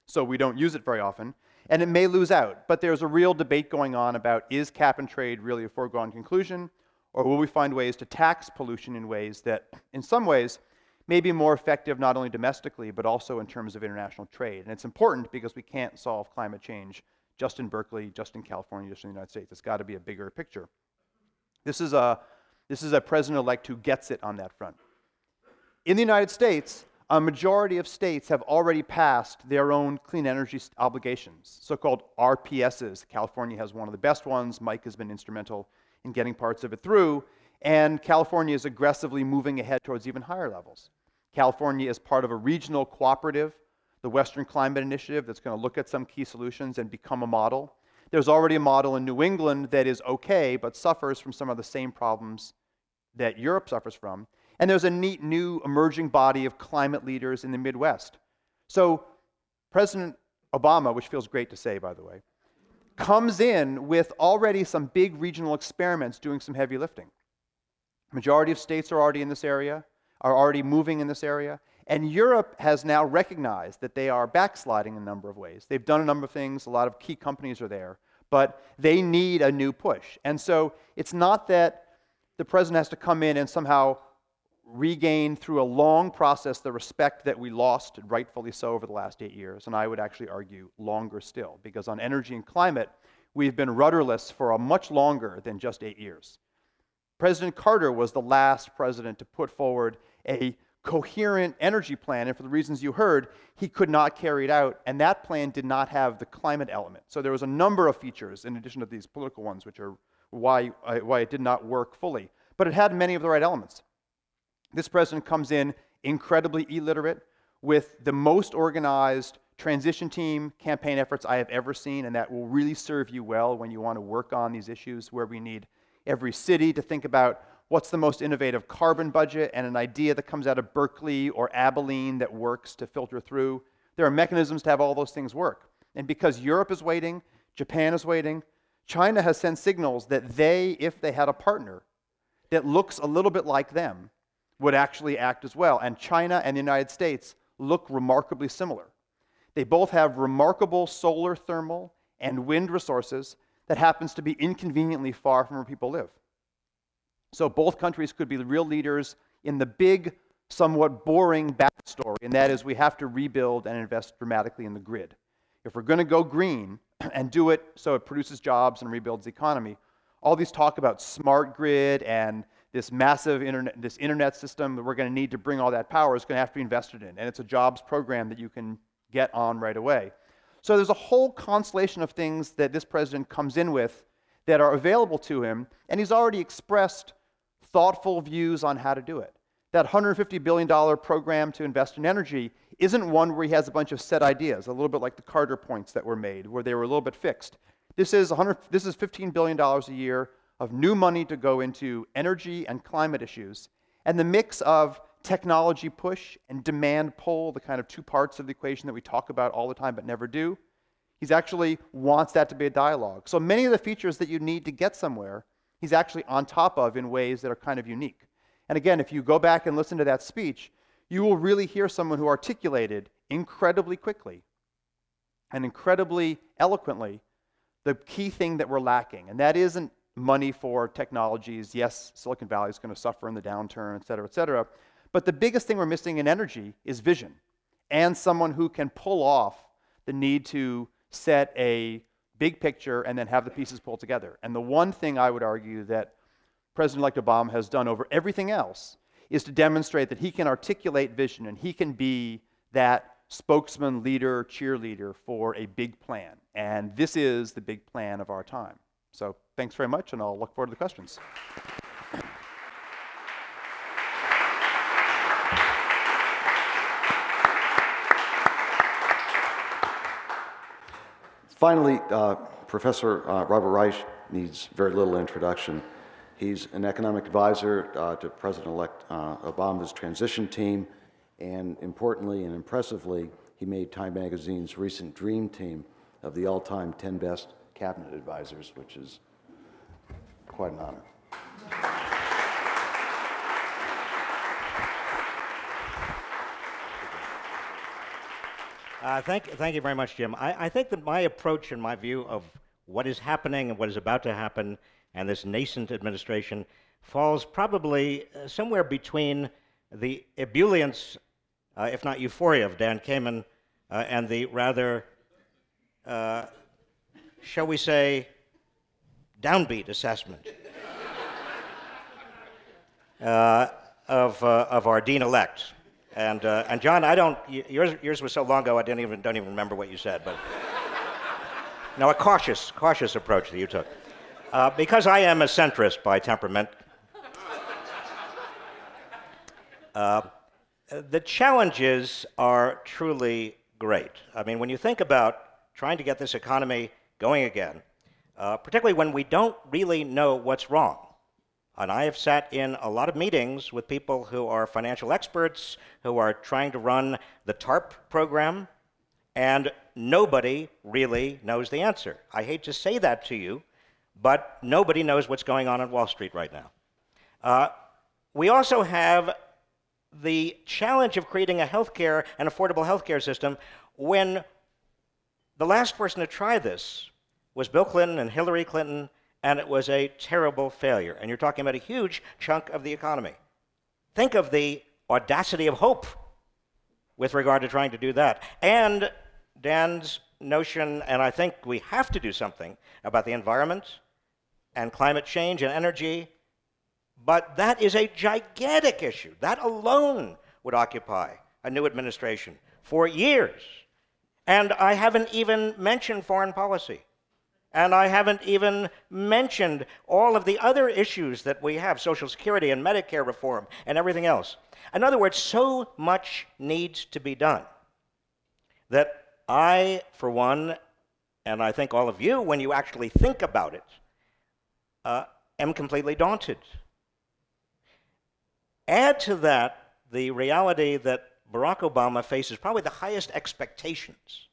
so we don't use it very often, and it may lose out. But there's a real debate going on about is cap and trade really a foregone conclusion, or will we find ways to tax pollution in ways that, in some ways, may be more effective not only domestically, but also in terms of international trade. And it's important because we can't solve climate change just in Berkeley, just in California, just in the United States. It's got to be a bigger picture. This is a president-elect who gets it on that front. In the United States, a majority of states have already passed their own clean energy obligations, so-called RPSs. California has one of the best ones. Mike has been instrumental in getting parts of it through. And California is aggressively moving ahead towards even higher levels. California is part of a regional cooperative, the Western Climate Initiative, that's going to look at some key solutions and become a model. There's already a model in New England that is okay, but suffers from some of the same problems that Europe suffers from. And there's a neat new emerging body of climate leaders in the Midwest. So President Obama, which feels great to say, by the way, comes in with already some big regional experiments doing some heavy lifting. Majority of states are already in this area, are already moving in this area. And Europe has now recognized that they are backsliding in a number of ways. They've done a number of things, a lot of key companies are there, but they need a new push. And so it's not that the president has to come in and somehow regain through a long process the respect that we lost, rightfully so, over the last 8 years. And I would actually argue longer still, because on energy and climate, we've been rudderless for a much longer than just 8 years. President Carter was the last president to put forward a coherent energy plan, and for the reasons you heard, he could not carry it out, and that plan did not have the climate element. So there was a number of features, in addition to these political ones, which are why it did not work fully. But it had many of the right elements. This president comes in incredibly illiterate, with the most organized transition team campaign efforts I have ever seen, and that will really serve you well when you want to work on these issues where we need every city to think about what's the most innovative carbon budget and an idea that comes out of Berkeley or Abilene that works to filter through. There are mechanisms to have all those things work. And because Europe is waiting, Japan is waiting, China has sent signals that they, if they had a partner that looks a little bit like them, would actually act as well. And China and the United States look remarkably similar. They both have remarkable solar, thermal, and wind resources that happens to be inconveniently far from where people live. So both countries could be the real leaders in the big, somewhat boring backstory, and that is we have to rebuild and invest dramatically in the grid. If we're going to go green and do it so it produces jobs and rebuilds the economy, all these talk about smart grid and this massive internet system that we're going to need to bring all that power is going to have to be invested in, and it's a jobs program that you can get on right away. So there's a whole constellation of things that this president comes in with that are available to him, and he's already expressed thoughtful views on how to do it. That $150 billion program to invest in energy isn't one where he has a bunch of set ideas, a little bit like the Carter points that were made, where they were a little bit fixed. This is $15 billion a year of new money to go into energy and climate issues. And the mix of technology push and demand pull, the kind of two parts of the equation that we talk about all the time but never do, he actually wants that to be a dialogue. So many of the features that you need to get somewhere, he's actually on top of in ways that are kind of unique. And again, if you go back and listen to that speech, you will really hear someone who articulated incredibly quickly and incredibly eloquently the key thing that we're lacking. And that isn't money for technologies. Yes, Silicon Valley is going to suffer in the downturn, et cetera, et cetera. But the biggest thing we're missing in energy is vision and someone who can pull off the need to set a big picture and then have the pieces pulled together. And the one thing I would argue that President-elect Obama has done over everything else is to demonstrate that he can articulate vision and he can be that spokesman, leader, cheerleader for a big plan. And this is the big plan of our time. So thanks very much, and I'll look forward to the questions. Finally, Professor Robert Reich needs very little introduction. He's an economic advisor to President-elect Obama's transition team, and importantly and impressively, he made Time Magazine's recent Dream Team of the all-time 10 best cabinet advisors, which is quite an honor. Thank you very much, Jim. I think that my approach and my view of what is happening and what is about to happen and this nascent administration falls probably somewhere between the ebullience, if not euphoria, of Dan Kamen and the rather, shall we say, downbeat assessment of our dean-elect. And John, yours was so long ago I don't even remember what you said, but no, a cautious approach that you took. Because I am a centrist by temperament, the challenges are truly great. I mean, when you think about trying to get this economy going again, particularly when we don't really know what's wrong. And I have sat in a lot of meetings with people who are financial experts, who are trying to run the TARP program, and nobody really knows the answer. I hate to say that to you, but nobody knows what's going on Wall Street right now. We also have the challenge of creating a healthcare and affordable healthcare system when the last person to try this was Bill Clinton and Hillary Clinton, and it was a terrible failure. And you're talking about a huge chunk of the economy. Think of the audacity of hope with regard to trying to do that. And Dan's notion, and I think we have to do something about the environment and climate change and energy, but that is a gigantic issue. That alone would occupy a new administration for years. And I haven't even mentioned foreign policy. And I haven't even mentioned all of the other issues that we have, Social Security and Medicare reform and everything else. In other words, so much needs to be done that I, for one, and I think all of you, when you actually think about it, am completely daunted. Add to that the reality that Barack Obama faces probably the highest expectations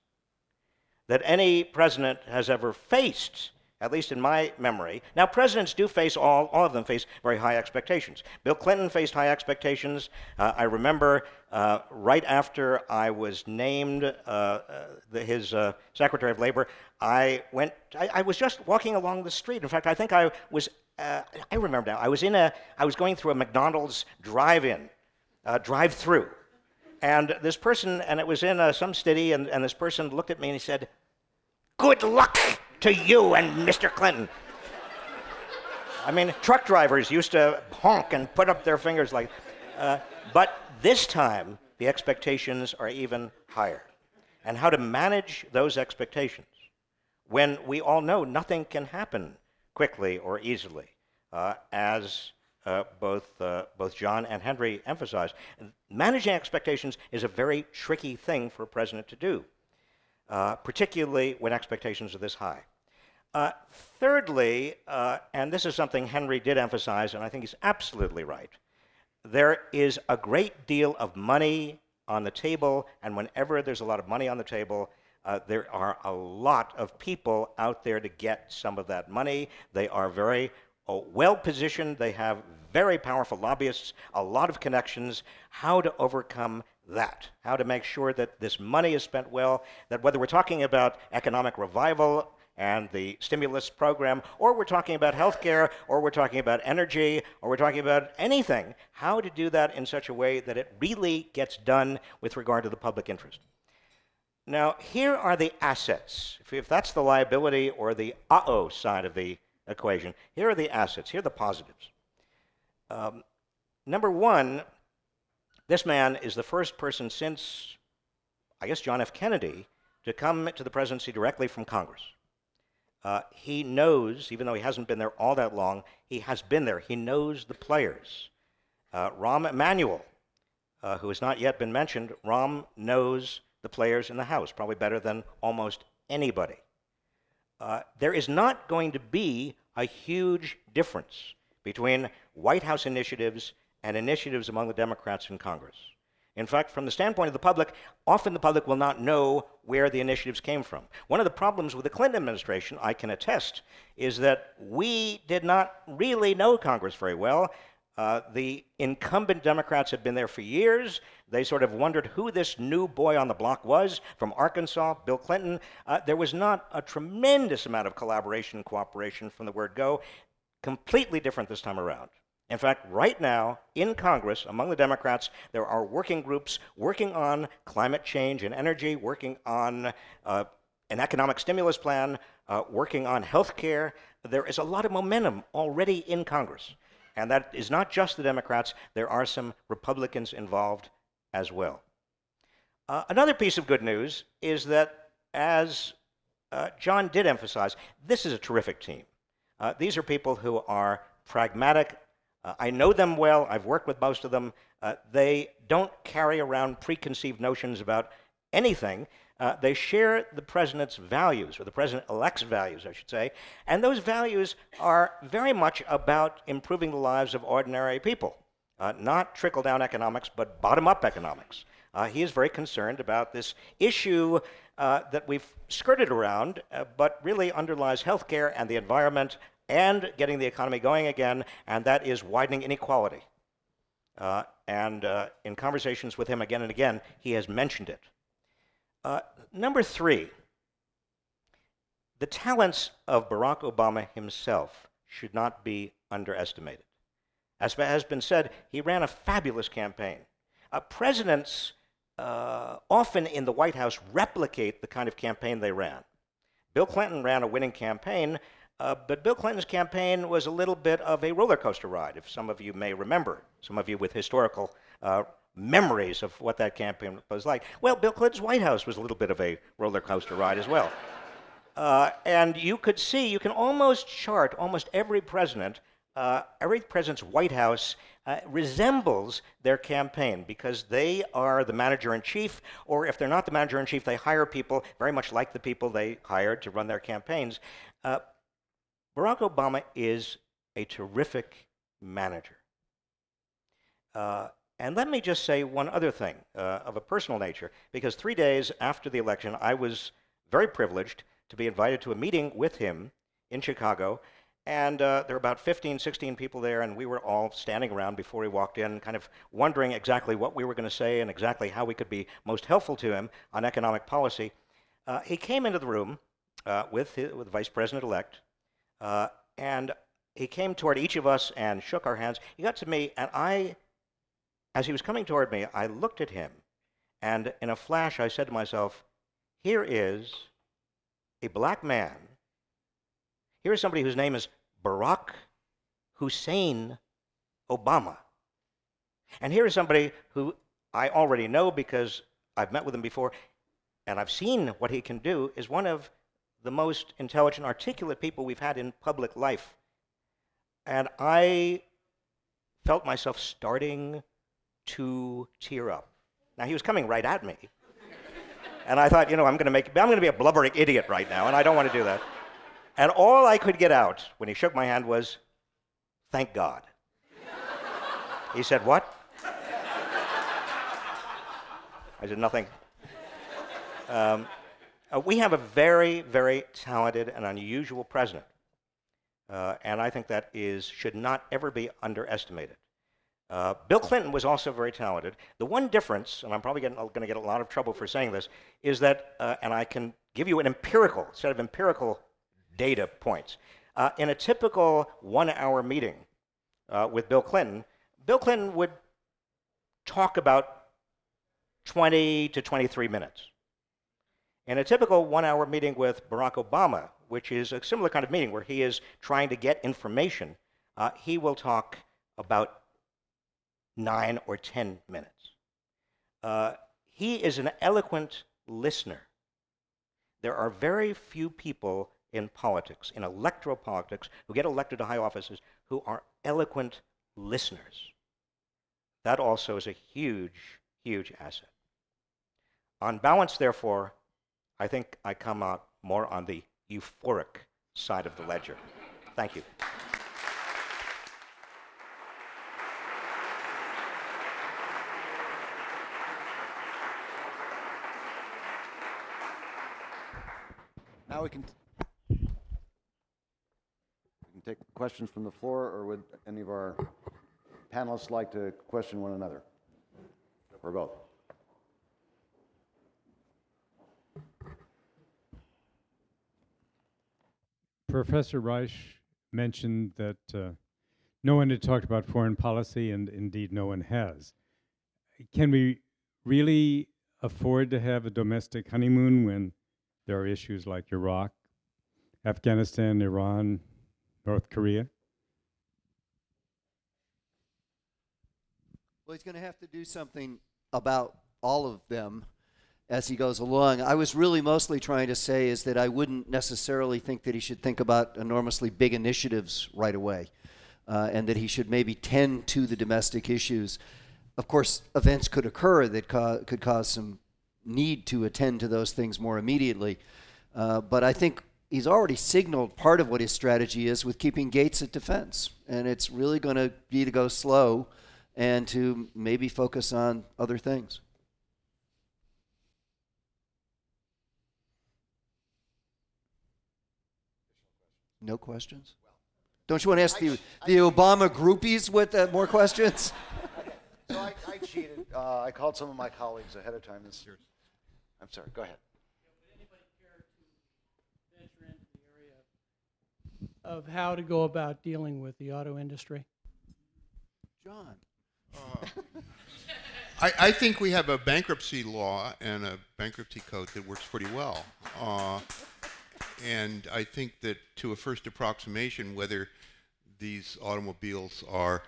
that any president has ever faced, at least in my memory. Now, presidents do face, all of them face very high expectations. Bill Clinton faced high expectations. I remember right after I was named his Secretary of Labor, I was just walking along the street. In fact, I think I remember now, I was going through a McDonald's drive-through. And this person, and it was in some city, and this person looked at me and he said, "Good luck to you and Mr. Clinton." I mean, truck drivers used to honk and put up their fingers like, but this time the expectations are even higher. And how to manage those expectations when we all know nothing can happen quickly or easily, as both John and Henry emphasized. Managing expectations is a very tricky thing for a president to do, particularly when expectations are this high. Thirdly, and this is something Henry did emphasize, and I think he's absolutely right, there is a great deal of money on the table, and whenever there's a lot of money on the table, there are a lot of people out there to get some of that money. They are very well positioned. They have very powerful lobbyists, a lot of connections. How to overcome that? How to make sure that this money is spent well, that whether we're talking about economic revival and the stimulus program, or we're talking about healthcare, or we're talking about energy, or we're talking about anything, how to do that in such a way that it really gets done with regard to the public interest. Now, here are the assets. If that's the liability or the uh-oh side of the equation, here are the assets. Here are the positives. Number one, this man is the first person since, I guess, John F. Kennedy to come to the presidency directly from Congress. He knows, even though he hasn't been there all that long, he has been there. He knows the players. Rahm Emanuel, who has not yet been mentioned, Rahm knows the players in the House, probably better than almost anybody. There is not going to be a huge difference between White House initiatives and initiatives among the Democrats in Congress. In fact, from the standpoint of the public, often the public will not know where the initiatives came from. One of the problems with the Clinton administration, I can attest, is that we did not really know Congress very well. The incumbent Democrats had been there for years. They sort of wondered who this new boy on the block was from Arkansas, Bill Clinton. There was not a tremendous amount of collaboration and cooperation from the word go. Completely different this time around. In fact, right now, in Congress, among the Democrats, there are working groups working on climate change and energy, working on an economic stimulus plan, working on health care. There is a lot of momentum already in Congress. And that is not just the Democrats. There are some Republicans involved as well. Another piece of good news is that, as John did emphasize, this is a terrific team. These are people who are pragmatic. I know them well. I've worked with most of them. They don't carry around preconceived notions about anything. They share the president's values, or the president-elect's values, I should say, and those values are very much about improving the lives of ordinary people, not trickle-down economics, but bottom-up economics. He is very concerned about this issue that we've skirted around, but really underlies healthcare and the environment and getting the economy going again, and that is widening inequality. In conversations with him again and again, he has mentioned it. Number three, the talents of Barack Obama himself should not be underestimated. As has been said, he ran a fabulous campaign. Presidents often in the White House replicate the kind of campaign they ran. Bill Clinton ran a winning campaign, but Bill Clinton's campaign was a little bit of a roller coaster ride, if some of you may remember, some of you with historical memories of what that campaign was like. Well, Bill Clinton's White House was a little bit of a roller coaster ride as well. And you could see, you can almost chart almost every president's White House resembles their campaign because they are the manager-in-chief, or if they're not the manager-in-chief, they hire people very much like the people they hired to run their campaigns. Barack Obama is a terrific manager. And let me just say one other thing of a personal nature, because 3 days after the election, I was very privileged to be invited to a meeting with him in Chicago, and there were about 15, 16 people there, and we were all standing around before he walked in, kind of wondering exactly what we were going to say and exactly how we could be most helpful to him on economic policy. He came into the room with the Vice President-elect, and he came toward each of us and shook our hands. He got to me, and as he was coming toward me, I looked at him, and in a flash, I said to myself, here is a black man. Here is somebody whose name is Barack Hussein Obama. And here is somebody who I already know because I've met with him before, and I've seen what he can do, is one of the most intelligent, articulate people we've had in public life. And I felt myself starting to tear up. Now, he was coming right at me. And I thought, you know, I'm going to be a blubbering idiot right now, and I don't want to do that. And all I could get out when he shook my hand was, "Thank God." He said, "What?" I said, "Nothing." We have a very, very talented and unusual president. And I think that should not ever be underestimated. Bill Clinton was also very talented. The one difference, and I'm probably going to get a lot of trouble for saying this, is that, and I can give you a set of empirical data points. In a typical 1-hour meeting with Bill Clinton would talk about 20 to 23 minutes. In a typical 1-hour meeting with Barack Obama, which is a similar kind of meeting where he is trying to get information, he will talk about 9 or 10 minutes. He is an eloquent listener. There are very few people in politics, in electoral politics, who get elected to high offices who are eloquent listeners. That also is a huge, huge asset. On balance, therefore, I think I come out more on the euphoric side of the ledger. Thank you. Now we can take questions from the floor, or would any of our panelists like to question one another? Or both? Professor Reich mentioned that no one had talked about foreign policy, and indeed no one has. Can we really afford to have a domestic honeymoon when there are issues like Iraq, Afghanistan, Iran, North Korea? Well, he's going to have to do something about all of them as he goes along. I was really mostly trying to say is that I wouldn't necessarily think that he should think about enormously big initiatives right away, and that he should maybe tend to the domestic issues. Of course, events could occur that could cause some need to attend to those things more immediately. But I think he's already signaled part of what his strategy is with keeping Gates at defense. And it's really going to be to go slow and to maybe focus on other things. No questions? Don't you want to ask the Obama groupies with more questions? So I cheated. I called some of my colleagues ahead of time. I'm sorry, go ahead. Would anybody care to venture into the area of how to go about dealing with the auto industry? John. I think we have a bankruptcy law and a bankruptcy code that works pretty well. And I think that to a first approximation, whether these automobiles are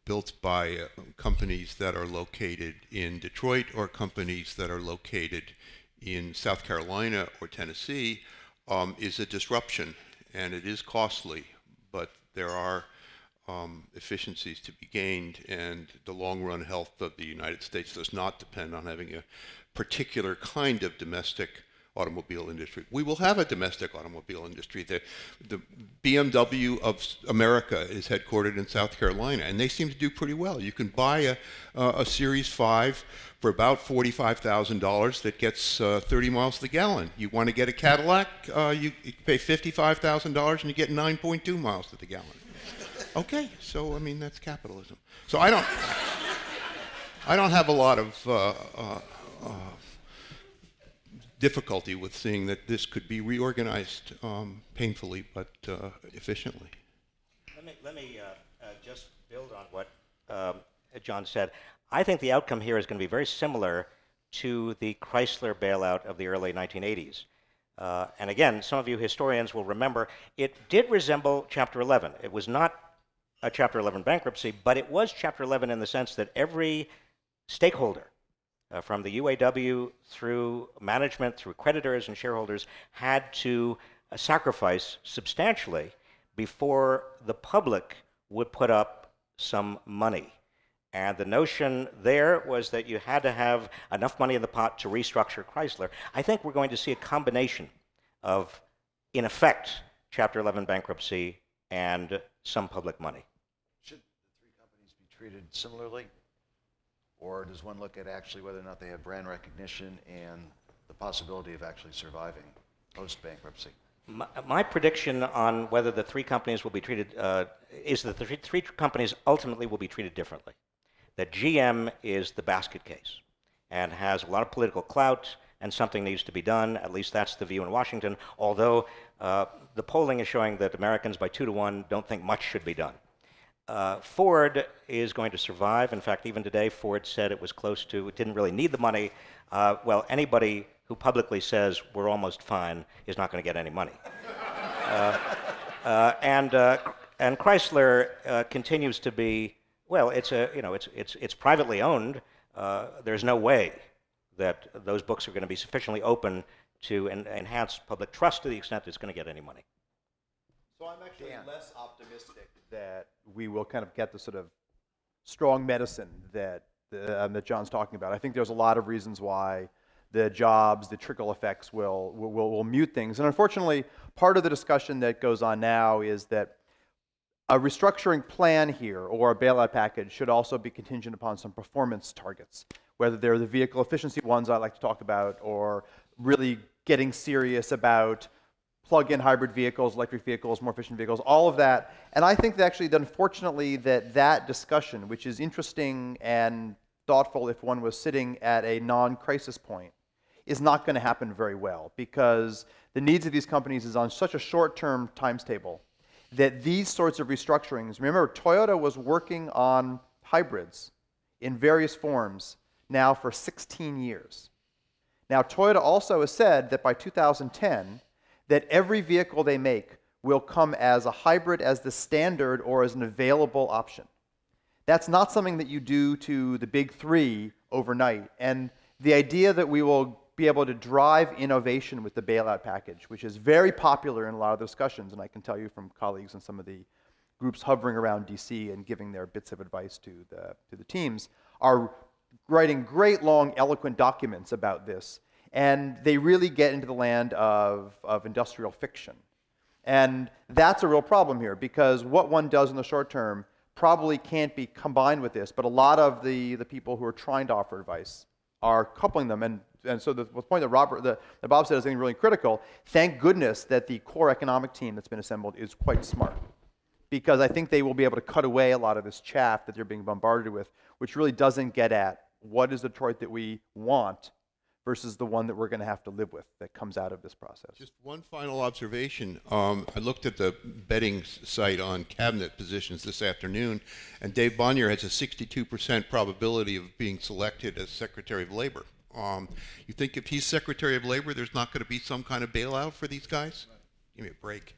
built by companies that are located in Detroit or companies that are located in South Carolina or Tennessee, is a disruption, and it is costly, but there are efficiencies to be gained, and the long-run health of the United States does not depend on having a particular kind of domestic automobile industry. We will have a domestic automobile industry. The BMW of America is headquartered in South Carolina, and they seem to do pretty well. You can buy a Series 5 for about $45,000 that gets 30 miles to the gallon. You want to get a Cadillac, you pay $55,000 and you get 9.2 miles to the gallon. Okay, so I mean that's capitalism. So I don't have a lot of difficulty with seeing that this could be reorganized painfully but efficiently. Let me just build on what John said. I think the outcome here is going to be very similar to the Chrysler bailout of the early 1980s. And again, some of you historians will remember it did resemble Chapter 11. It was not a Chapter 11 bankruptcy, but it was Chapter 11 in the sense that every stakeholder, from the UAW through management, through creditors and shareholders, had to sacrifice substantially before the public would put up some money. And the notion there was that you had to have enough money in the pot to restructure Chrysler. I think we're going to see a combination of, in effect, Chapter 11 bankruptcy and some public money. Should the three companies be treated similarly? Or does one look at actually whether or not they have brand recognition and the possibility of actually surviving post-bankruptcy? My prediction on whether the three companies will be treated is that the three companies ultimately will be treated differently. That GM is the basket case and has a lot of political clout and something needs to be done. At least that's the view in Washington, although the polling is showing that Americans by 2 to 1 don't think much should be done. Ford is going to survive. In fact, even today, Ford said it was close to, it didn't really need the money. Well, anybody who publicly says we're almost fine is not going to get any money. And Chrysler continues to be, well, it's privately owned. There's no way that those books are going to be sufficiently open to enhance public trust to the extent it's going to get any money. So I'm actually less optimistic that we will kind of get the sort of strong medicine that that John's talking about. I think there's a lot of reasons why the jobs, the trickle effects will mute things. And unfortunately, part of the discussion that goes on now is that a restructuring plan here or a bailout package should also be contingent upon some performance targets, whether they're the vehicle efficiency ones I like to talk about or really getting serious about plug-in hybrid vehicles, electric vehicles, more efficient vehicles, all of that. And I think that actually, unfortunately, that discussion, which is interesting and thoughtful if one was sitting at a non-crisis point, is not going to happen very well because the needs of these companies is on such a short-term times table that these sorts of restructurings, remember, Toyota was working on hybrids in various forms now for 16 years. Now, Toyota also has said that by 2010, that every vehicle they make will come as a hybrid as the standard or as an available option. That's not something that you do to the big three overnight. And the idea that we will be able to drive innovation with the bailout package, which is very popular in a lot of discussions, and I can tell you from colleagues in some of the groups hovering around DC and giving their bits of advice to the teams, are writing great, long, eloquent documents about this. And they really get into the land of industrial fiction. And that's a real problem here, because what one does in the short term probably can't be combined with this, but a lot of the people who are trying to offer advice are coupling them. And so the point that Bob said is something really critical. Thank goodness that the core economic team that's been assembled is quite smart, because I think they will be able to cut away a lot of this chaff that they're being bombarded with, which really doesn't get at what is the Detroit that we want versus the one that we're going to have to live with that comes out of this process. Just one final observation. I looked at the betting site on cabinet positions this afternoon, and Dave Bonnier has a 62% probability of being selected as Secretary of Labor. You think if he's Secretary of Labor, there's not going to be some kind of bailout for these guys? Give me a break.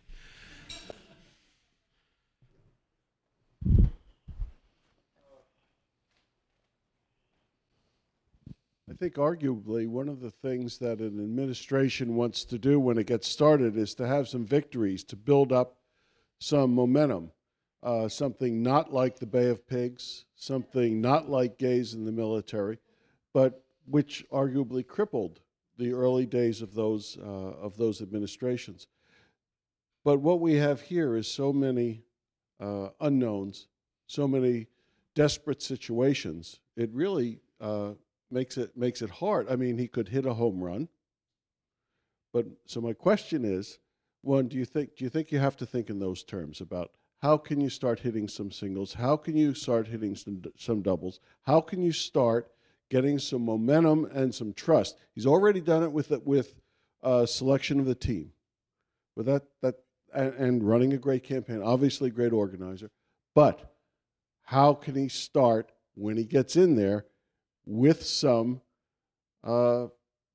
I think arguably one of the things that an administration wants to do when it gets started is to have some victories, to build up some momentum, something not like the Bay of Pigs, something not like gays in the military, but which arguably crippled the early days of those administrations. But what we have here is so many unknowns, so many desperate situations. It really makes it hard. I mean, he could hit a home run. But so my question is, one, do you think you have to think in those terms about how can you start hitting some singles? How can you start hitting some doubles? How can you start getting some momentum and some trust? He's already done it with selection of the team, with that and running a great campaign. Obviously, a great organizer. But how can he start when he gets in there with some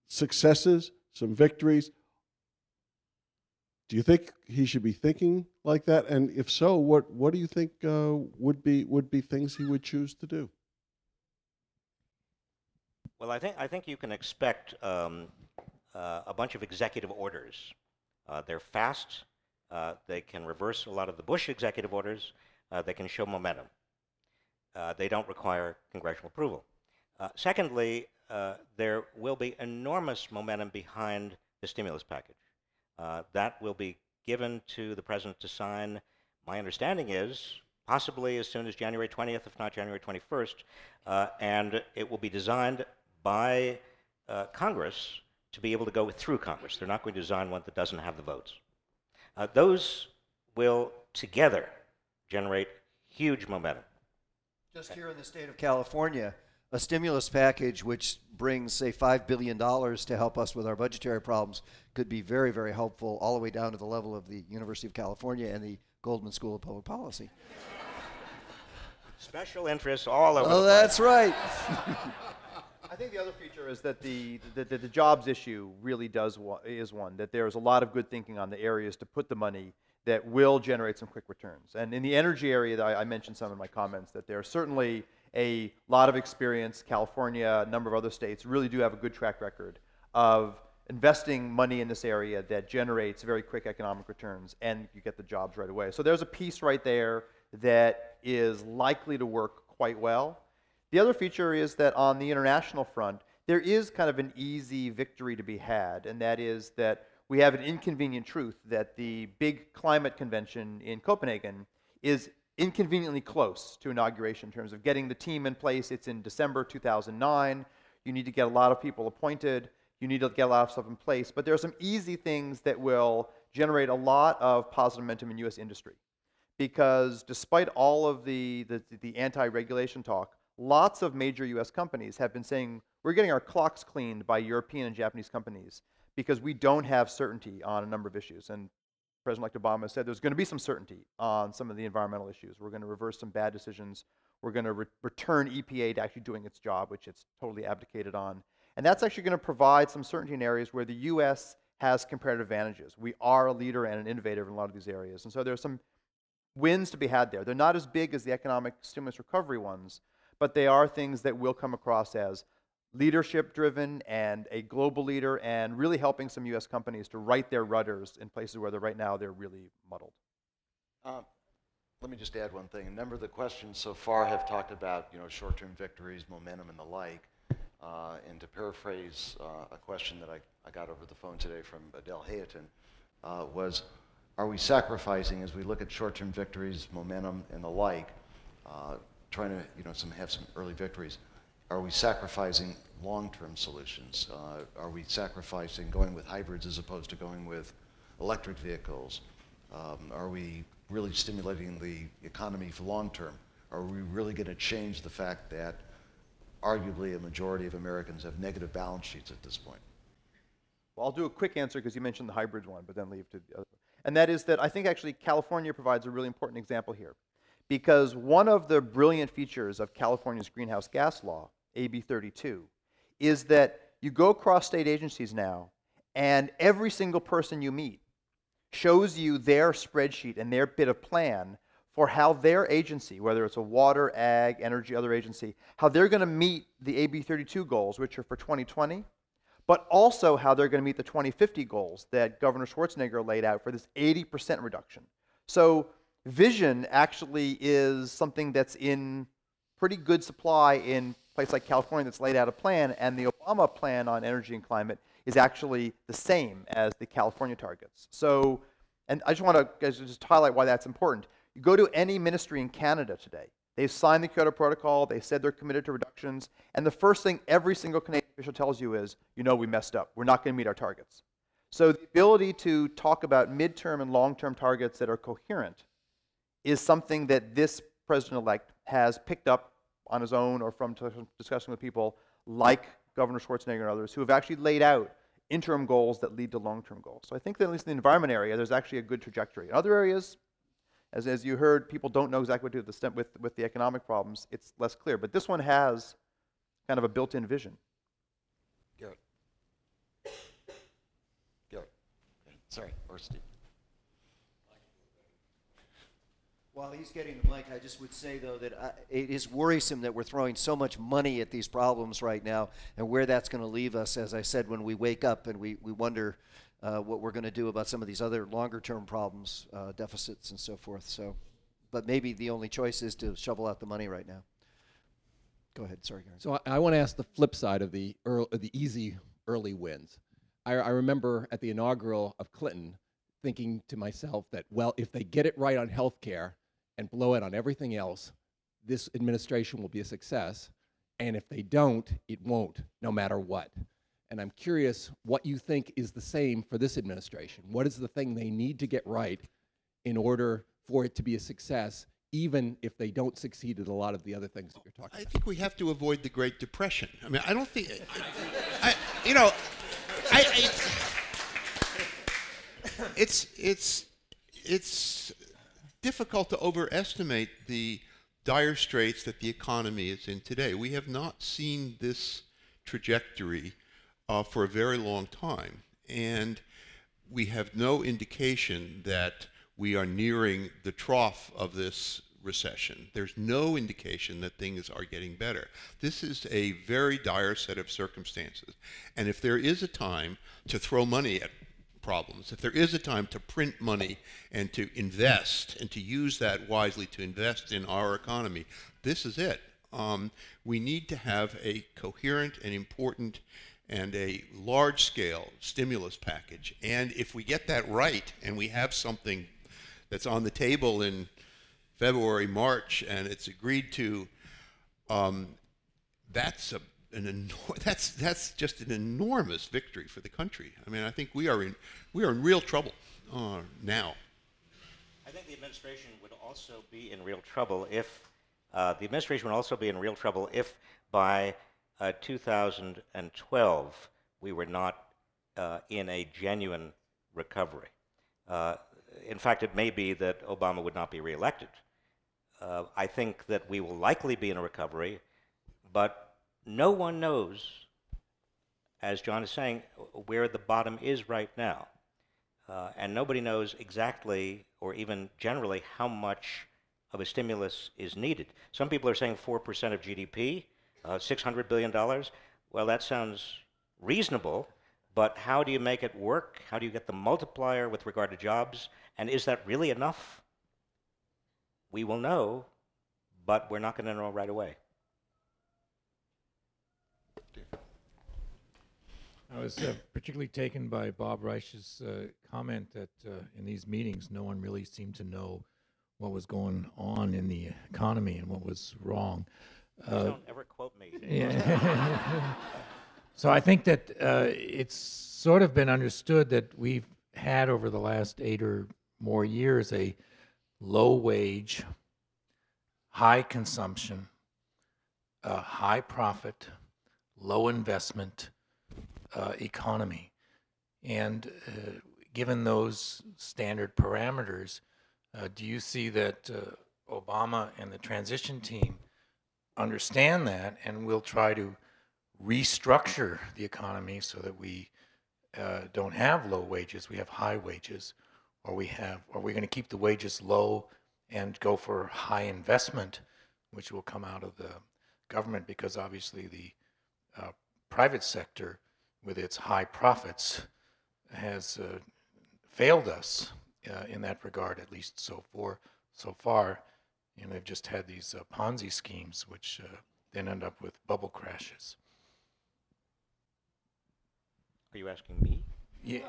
successes, some victories? Do you think he should be thinking like that? And if so, what do you think would be things he would choose to do? Well, I think you can expect a bunch of executive orders. They're fast. They can reverse a lot of the Bush executive orders. They can show momentum. They don't require congressional approval. Secondly, there will be enormous momentum behind the stimulus package. That will be given to the president to sign. My understanding is possibly as soon as January 20th, if not January 21st, and it will be designed by Congress to be able to go through Congress. They're not going to design one that doesn't have the votes. Those will together generate huge momentum. Just here in the state of California, a stimulus package which brings, say, $5 billion to help us with our budgetary problems could be very, very helpful all the way down to the level of the University of California and the Goldman School of Public Policy. Special interests all over the place. That's right. I think the other feature is that the jobs issue really is one, that there's a lot of good thinking on the areas to put the money that will generate some quick returns. And in the energy area, that I mentioned some in my comments, that there's certainly a lot of experience. California, a number of other states really do have a good track record of investing money in this area that generates very quick economic returns, and you get the jobs right away. So there's a piece right there that is likely to work quite well. The other feature is that on the international front, there is kind of an easy victory to be had, and that is that we have an inconvenient truth that the big climate convention in Copenhagen is inconveniently close to inauguration in terms of getting the team in place. It's in December 2009. You need to get a lot of people appointed. You need to get a lot of stuff in place. But there are some easy things that will generate a lot of positive momentum in U.S. industry. Because despite all of the anti-regulation talk, lots of major U.S. companies have been saying, we're getting our clocks cleaned by European and Japanese companies because we don't have certainty on a number of issues. And President-elect Obama said there's going to be some certainty on some of the environmental issues. We're going to reverse some bad decisions. We're going to return EPA to actually doing its job, which it's totally abdicated on. And that's actually going to provide some certainty in areas where the U.S. has comparative advantages. We are a leader and an innovator in a lot of these areas. And so there's some wins to be had there. They're not as big as the economic stimulus recovery ones, but they are things that will come across as leadership-driven and a global leader, and really helping some U.S. companies to right their rudders in places where right now they're really muddled. Let me just add one thing. A number of the questions so far have talked about, short-term victories, momentum, and the like. And to paraphrase a question that I got over the phone today from Adele Hayton, was, are we sacrificing, as we look at short-term victories, momentum, and the like, trying to have some early victories, are we sacrificing long-term solutions? Are we sacrificing going with hybrids as opposed to going with electric vehicles? Are we really stimulating the economy for long-term? Are we really going to change the fact that arguably a majority of Americans have negative balance sheets at this point? Well, I'll do a quick answer because you mentioned the hybrids one, but then leave to the other. And that is that I think actually California provides a really important example here. Because one of the brilliant features of California's greenhouse gas law, AB 32, is that you go across state agencies now, and every single person you meet shows you their spreadsheet and their bit of plan for how their agency, whether it's a water, ag, energy, other agency, how they're going to meet the AB 32 goals, which are for 2020, but also how they're going to meet the 2050 goals that Governor Schwarzenegger laid out for this 80% reduction. So vision actually is something that's in pretty good supply in a place like California that's laid out a plan, and the Obama plan on energy and climate is actually the same as the California targets. So, and I just want to just highlight why that's important. You go to any ministry in Canada today, they've signed the Kyoto Protocol, they said they're committed to reductions, and the first thing every single Canadian official tells you is, we messed up. We're not going to meet our targets. So the ability to talk about midterm and long-term targets that are coherent is something that this president-elect has picked up on his own or from discussing with people like Governor Schwarzenegger and others who have actually laid out interim goals that lead to long-term goals. So I think that at least in the environment area, there's actually a good trajectory. In other areas, as you heard, people don't know exactly what to do with the economic problems. It's less clear. But this one has kind of a built-in vision. Garrett. Sorry, or Steve. While he's getting the mic, I just would say, though, that it is worrisome that we're throwing so much money at these problems right now and where that's going to leave us, as I said, when we wake up and we wonder what we're going to do about some of these other longer-term problems, deficits and so forth. So, but maybe the only choice is to shovel out the money right now. Go ahead, sorry, Gary. So I want to ask the flip side of the easy early wins. I remember at the inaugural of Clinton thinking to myself that, well, if they get it right on health care and blow it on everything else, this administration will be a success. And if they don't, it won't, no matter what. And I'm curious what you think is the same for this administration. What is the thing they need to get right in order for it to be a success, even if they don't succeed at a lot of the other things that you're talking about? I think we have to avoid the Great Depression. I mean, I don't think, it's difficult to overestimate the dire straits that the economy is in today. We have not seen this trajectory for a very long time, and we have no indication that we are nearing the trough of this recession. There's no indication that things are getting better. This is a very dire set of circumstances, and if there is a time to throw money at problems, if there is a time to print money and to invest and to use that wisely to invest in our economy, this is it. We need to have a coherent and important and a large-scale stimulus package. And if we get that right and we have something that's on the table in February, March, and it's agreed to, that's just an enormous victory for the country. I mean, I think we are in real trouble now. I think the administration would also be in real trouble if by 2012 we were not in a genuine recovery. In fact, it may be that Obama would not be reelected. I think that we will likely be in a recovery, but no one knows, as John is saying, where the bottom is right now. And nobody knows exactly or even generally how much of a stimulus is needed. Some people are saying 4% of GDP, $600 billion. Well, that sounds reasonable, but how do you make it work? How do you get the multiplier with regard to jobs? And is that really enough? We will know, but we're not going to know right away. I was particularly taken by Bob Reich's comment that in these meetings, no one really seemed to know what was going on in the economy and what was wrong. Don't ever quote me. Yeah. So I think that it's sort of been understood that we've had over the last 8 or more years a low wage, high consumption, high profit, low investment economy. And given those standard parameters, do you see that Obama and the transition team understand that and will try to restructure the economy so that we don't have low wages, we have high wages, or we're going to keep the wages low and go for high investment, which will come out of the government, because obviously the private sector with its high profits has failed us in that regard, at least so far. And they've just had these Ponzi schemes, which then end up with bubble crashes. Are you asking me? Yeah.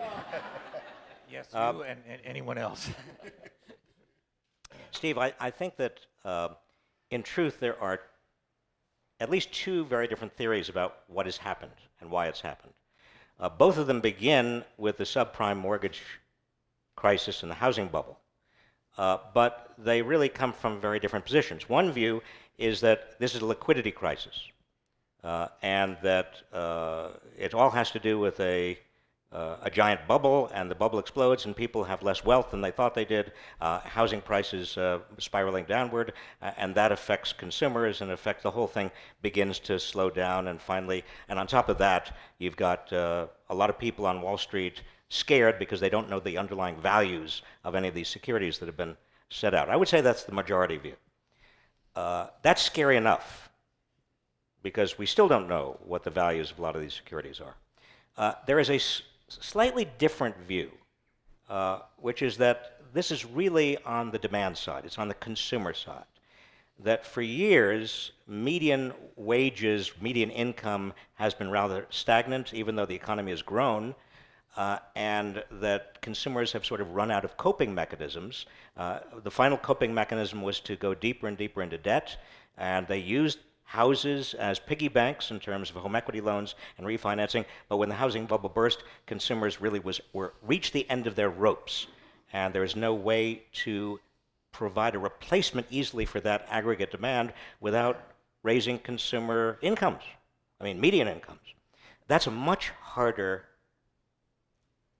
Yes, you and anyone else. Steve, I think that in truth there are at least two very different theories about what has happened and why it's happened. Both of them begin with the subprime mortgage crisis and the housing bubble. But they really come from very different positions. One view is that this is a liquidity crisis, and that it all has to do with a giant bubble, and the bubble explodes, and people have less wealth than they thought they did, housing prices spiraling downward, and that affects consumers, and the whole thing begins to slow down, and finally, and on top of that, you've got a lot of people on Wall Street scared because they don't know the underlying values of any of these securities that have been set out. I would say that's the majority view. That's scary enough, because we still don't know what the values of a lot of these securities are. There is a slightly different view, which is that this is really on the demand side. It's on the consumer side. that for years, median wages, median income has been rather stagnant, even though the economy has grown, and that consumers have sort of run out of coping mechanisms. The final coping mechanism was to go deeper and deeper into debt, and they used houses as piggy banks in terms of home equity loans and refinancing. But when the housing bubble burst, consumers really reached the end of their ropes, and there is no way to provide a replacement easily for that aggregate demand without raising consumer incomes. I mean, median incomes. That's a much harder,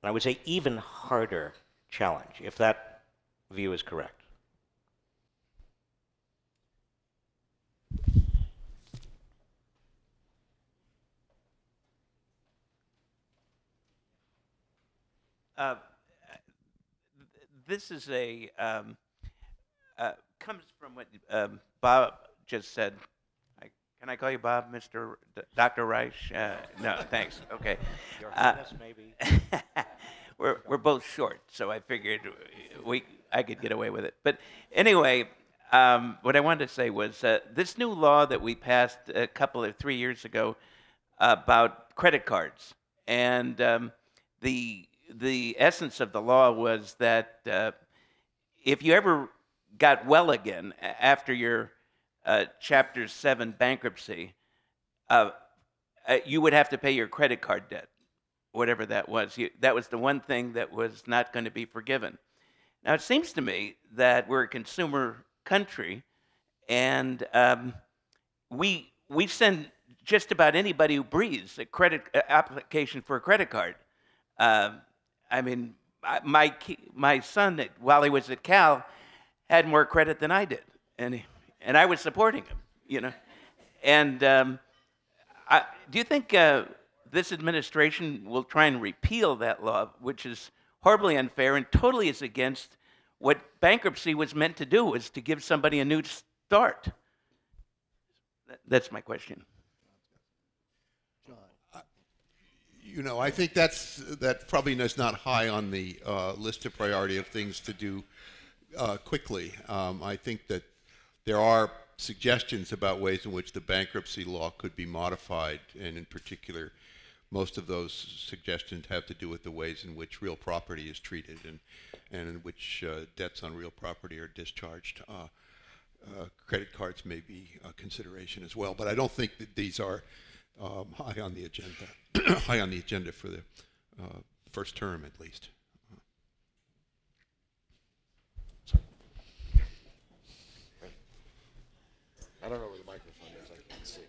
and I would say even harder challenge, if that view is correct. This is comes from what Bob just said. Can I call you Bob, Dr. Reich? No, thanks. Okay. Your Highness, maybe. We're both short, so I figured I could get away with it. But anyway, what I wanted to say was this new law that we passed 3 years ago about credit cards, and the essence of the law was that if you ever got well again after your Chapter 7 bankruptcy, you would have to pay your credit card debt, whatever that was. That was the one thing that was not going to be forgiven. Now, it seems to me that we're a consumer country, and we send just about anybody who breathes a credit application for a credit card. I mean, my son, while he was at Cal, had more credit than I did, and I was supporting him, you know. And do you think this administration will try and repeal that law, which is horribly unfair and totally is against what bankruptcy was meant to do, was to give somebody a new start? That's my question. You know, I think that probably is not high on the list of priority of things to do quickly. I think that there are suggestions about ways in which the bankruptcy law could be modified, and in particular, most of those suggestions have to do with the ways in which real property is treated and in which debts on real property are discharged. Credit cards may be a consideration as well, but I don't think that these are high on the agenda, high on the agenda for the first term at least. I don't know where the microphone is. I can't see.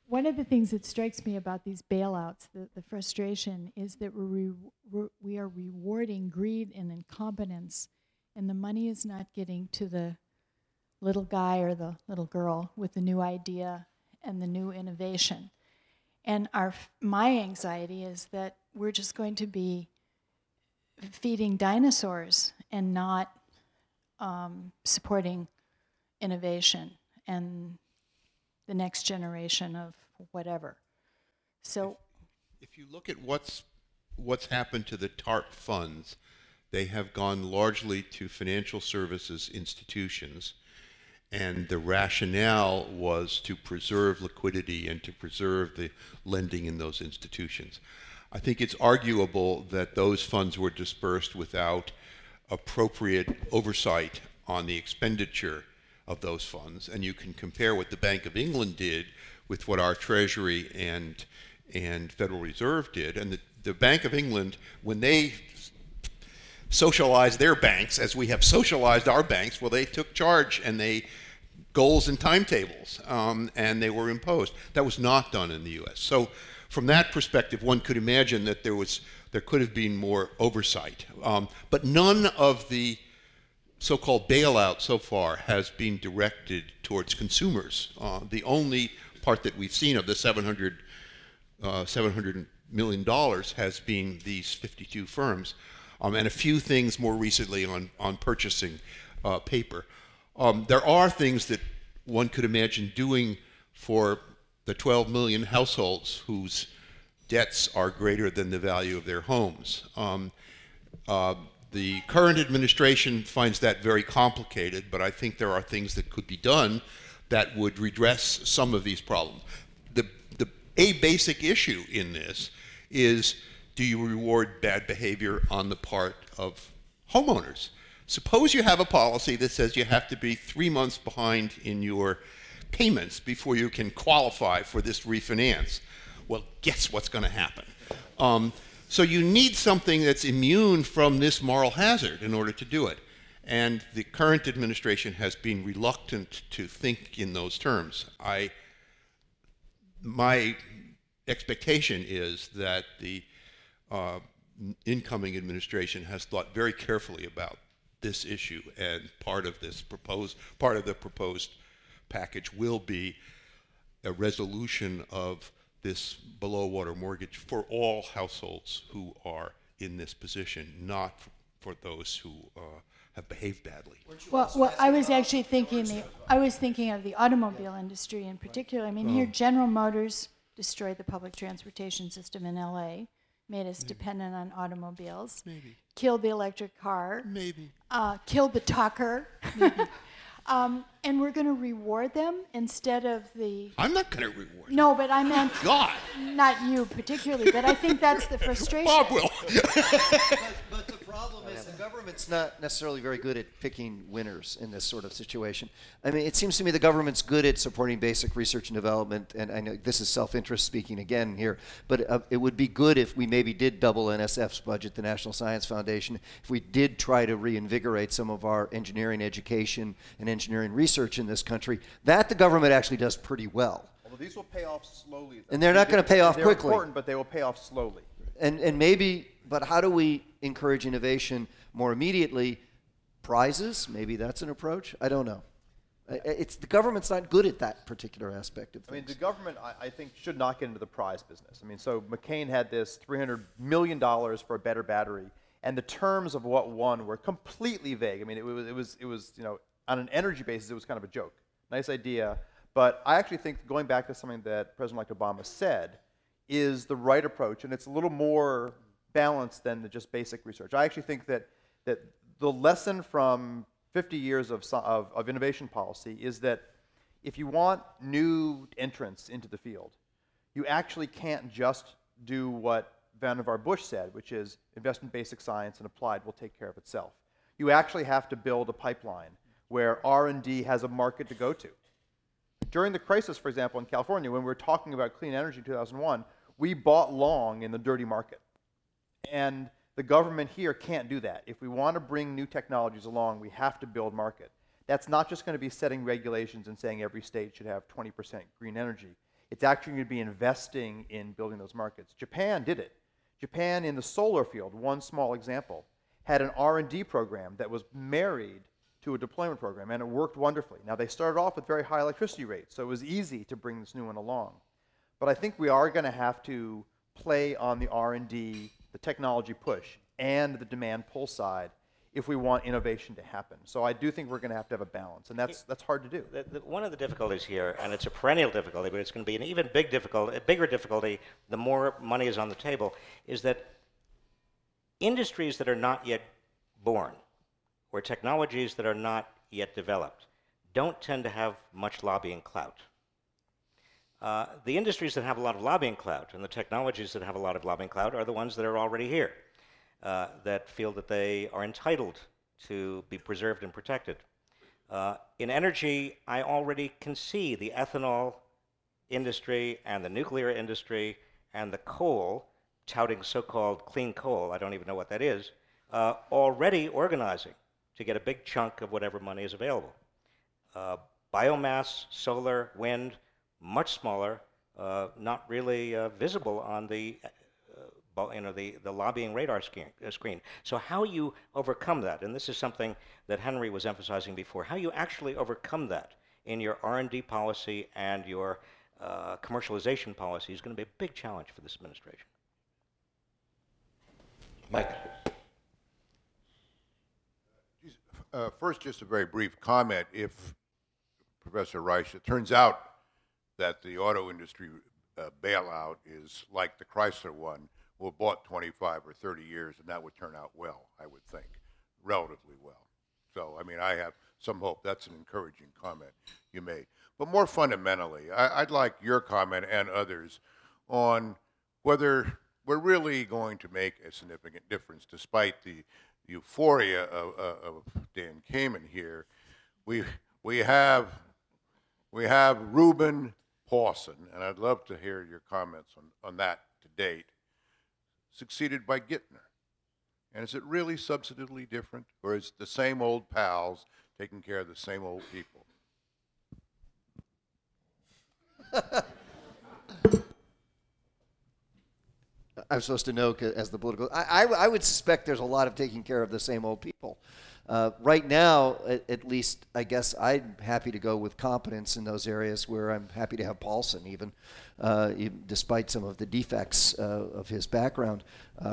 One of the things that strikes me about these bailouts, the frustration, is that we are rewarding greed and incompetence, and the money is not getting to the little guy or the little girl with the new idea and the new innovation. And my anxiety is that we're just going to be feeding dinosaurs and not supporting innovation and the next generation of whatever. So, if you look at what's happened to the TARP funds, they have gone largely to financial services institutions, and the rationale was to preserve liquidity and to preserve the lending in those institutions. I think it's arguable that those funds were dispersed without appropriate oversight on the expenditure of those funds, and you can compare what the Bank of England did with what our Treasury and Federal Reserve did. And the Bank of England, when they socialized their banks, as we have socialized our banks, well, they took charge and they goals and timetables, and they were imposed. That was not done in the U.S. So from that perspective, one could imagine that there could have been more oversight. But none of the so-called bailout so far has been directed towards consumers. The only part that we've seen of the $700 million has been these 52 firms, and a few things more recently on purchasing paper. There are things that one could imagine doing for the 12 million households whose debts are greater than the value of their homes. The current administration finds that very complicated, but I think there are things that could be done that would redress some of these problems. A basic issue in this is, do you reward bad behavior on the part of homeowners? Suppose you have a policy that says you have to be 3 months behind in your payments before you can qualify for this refinance. Well, guess what's going to happen? So you need something that's immune from this moral hazard in order to do it. And the current administration has been reluctant to think in those terms. My expectation is that the incoming administration has thought very carefully about this issue, and part of the proposed package will be a resolution of this below water mortgage for all households who are in this position, not for those who have behaved badly. Well, I was actually thinking of the automobile industry in particular. I mean, here General Motors destroyed the public transportation system in LA, made us dependent on automobiles, killed the electric car, killed the talker, and we're going to reward them instead of the... I'm not going to reward No, but I meant... God! Not you particularly, but I think that's the frustration. Bob will. But the problem is the government's not necessarily very good at picking winners in this sort of situation. I mean, it seems to me the government's good at supporting basic research and development, and I know this is self-interest speaking again here, but it would be good if we maybe did double NSF's budget, the National Science Foundation, if we did try to reinvigorate some of our engineering education and engineering research in this country. That the government actually does pretty well. Although these will pay off slowly. And they're not going to pay off quickly. They're important, but they will pay off slowly. And maybe, but how do we encourage innovation more immediately? Prizes, maybe that's an approach. I don't know. It's the government's not good at that particular aspect of things. I mean, the government, I think, should not get into the prize business. I mean, so McCain had this $300 million for a better battery, and the terms of what won were completely vague. I mean, it was you know, on an energy basis, it was kind of a joke. Nice idea, but I actually think going back to something that President-elect Obama said is the right approach, and it's a little more balanced than the just basic research. I actually think that the lesson from 50 years of innovation policy is that if you want new entrants into the field, you actually can't just do what Vannevar Bush said, which is invest in basic science and applied will take care of itself. You actually have to build a pipeline where R&D has a market to go to. During the crisis, for example, in California, when we were talking about clean energy in 2001, we bought long in the dirty market. And the government here can't do that. If we want to bring new technologies along, we have to build market. That's not just going to be setting regulations and saying every state should have 20% green energy. It's actually going to be investing in building those markets. Japan did it. Japan, in the solar field, one small example, had an R&D program that was married to a deployment program, and it worked wonderfully. Now, they started off with very high electricity rates, so it was easy to bring this new one along. But I think we are going to have to play on the R&D, the technology push, and the demand pull side if we want innovation to happen. So I do think we're going to have a balance, and that's hard to do. One of the difficulties here, and it's a perennial difficulty, but it's going to be an even bigger difficulty the more money is on the table, is that industries that are not yet born, or technologies that are not yet developed, don't tend to have much lobbying clout. The industries that have a lot of lobbying clout and the technologies that have a lot of lobbying clout are the ones that are already here, that feel that they are entitled to be preserved and protected. In energy, I already can see the ethanol industry and the nuclear industry and the coal, touting so-called clean coal, I don't even know what that is, already organizing to get a big chunk of whatever money is available. Biomass, solar, wind, much smaller, not really visible on the lobbying radar screen. So how you overcome that, and this is something that Henry was emphasizing before, how you actually overcome that in your R&D policy and your commercialization policy is going to be a big challenge for this administration. Mike. First, just a very brief comment. If, Professor Reich, it turns out that the auto industry bailout is like the Chrysler one, will bought 25 or 30 years, and that would turn out well, I would think. relatively well. So, I mean, I have some hope. That's an encouraging comment you made. But more fundamentally, I'd like your comment and others on whether we're really going to make a significant difference, despite the euphoria of Dan Kamen here. We have Reuben Paulson, and I'd love to hear your comments on that to date, succeeded by Gittner. And is it really substantively different, or is it the same old pals taking care of the same old people? I'm supposed to know as the political. I would suspect there's a lot of taking care of the same old people. Right now, at least, I guess I'm happy to go with competence in those areas where I'm happy to have Paulson, even despite some of the defects of his background,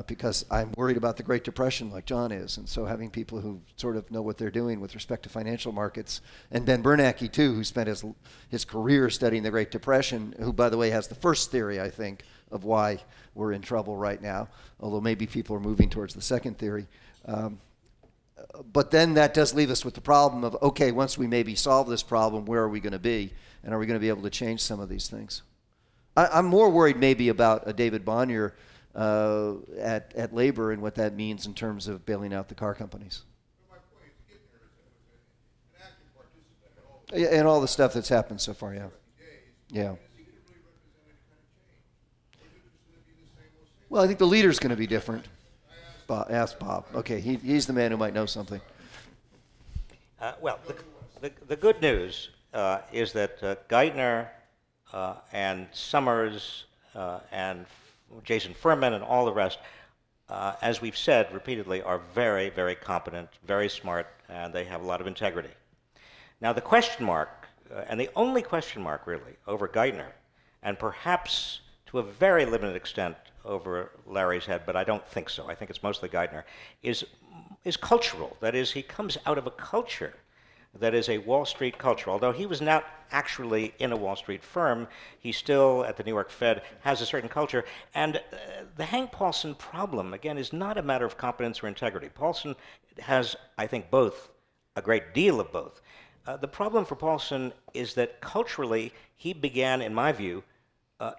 because I'm worried about the Great Depression like John is. And so having people who sort of know what they're doing with respect to financial markets, and Ben Bernanke, too, who spent his career studying the Great Depression, who, by the way, has the first theory, I think, of why we're in trouble right now, although maybe people are moving towards the second theory. But then that does leave us with the problem of, okay, once we maybe solve this problem, where are we going to be? And are we going to be able to change some of these things? I'm more worried maybe about a David Bonnier at Labor and what that means in terms of bailing out the car companies. And all the stuff that's happened so far, yeah. Yeah. Well, I think the leader's going to be different. Ask Bob. Okay, he's the man who might know something. Well, the good news is that Geithner and Summers and Jason Furman and all the rest, as we've said repeatedly, are very, very competent, very smart, and they have a lot of integrity. Now, the question mark, and the only question mark really, over Geithner, and perhaps to a very limited extent over Larry's head, but I don't think so. I think it's mostly Geithner, is cultural. That is, he comes out of a culture that is a Wall Street culture. Although he was not actually in a Wall Street firm, he still, at the New York Fed, has a certain culture. And the Hank Paulson problem, again, is not a matter of competence or integrity. Paulson has, I think, both, a great deal of both. The problem for Paulson is that culturally, he began, in my view,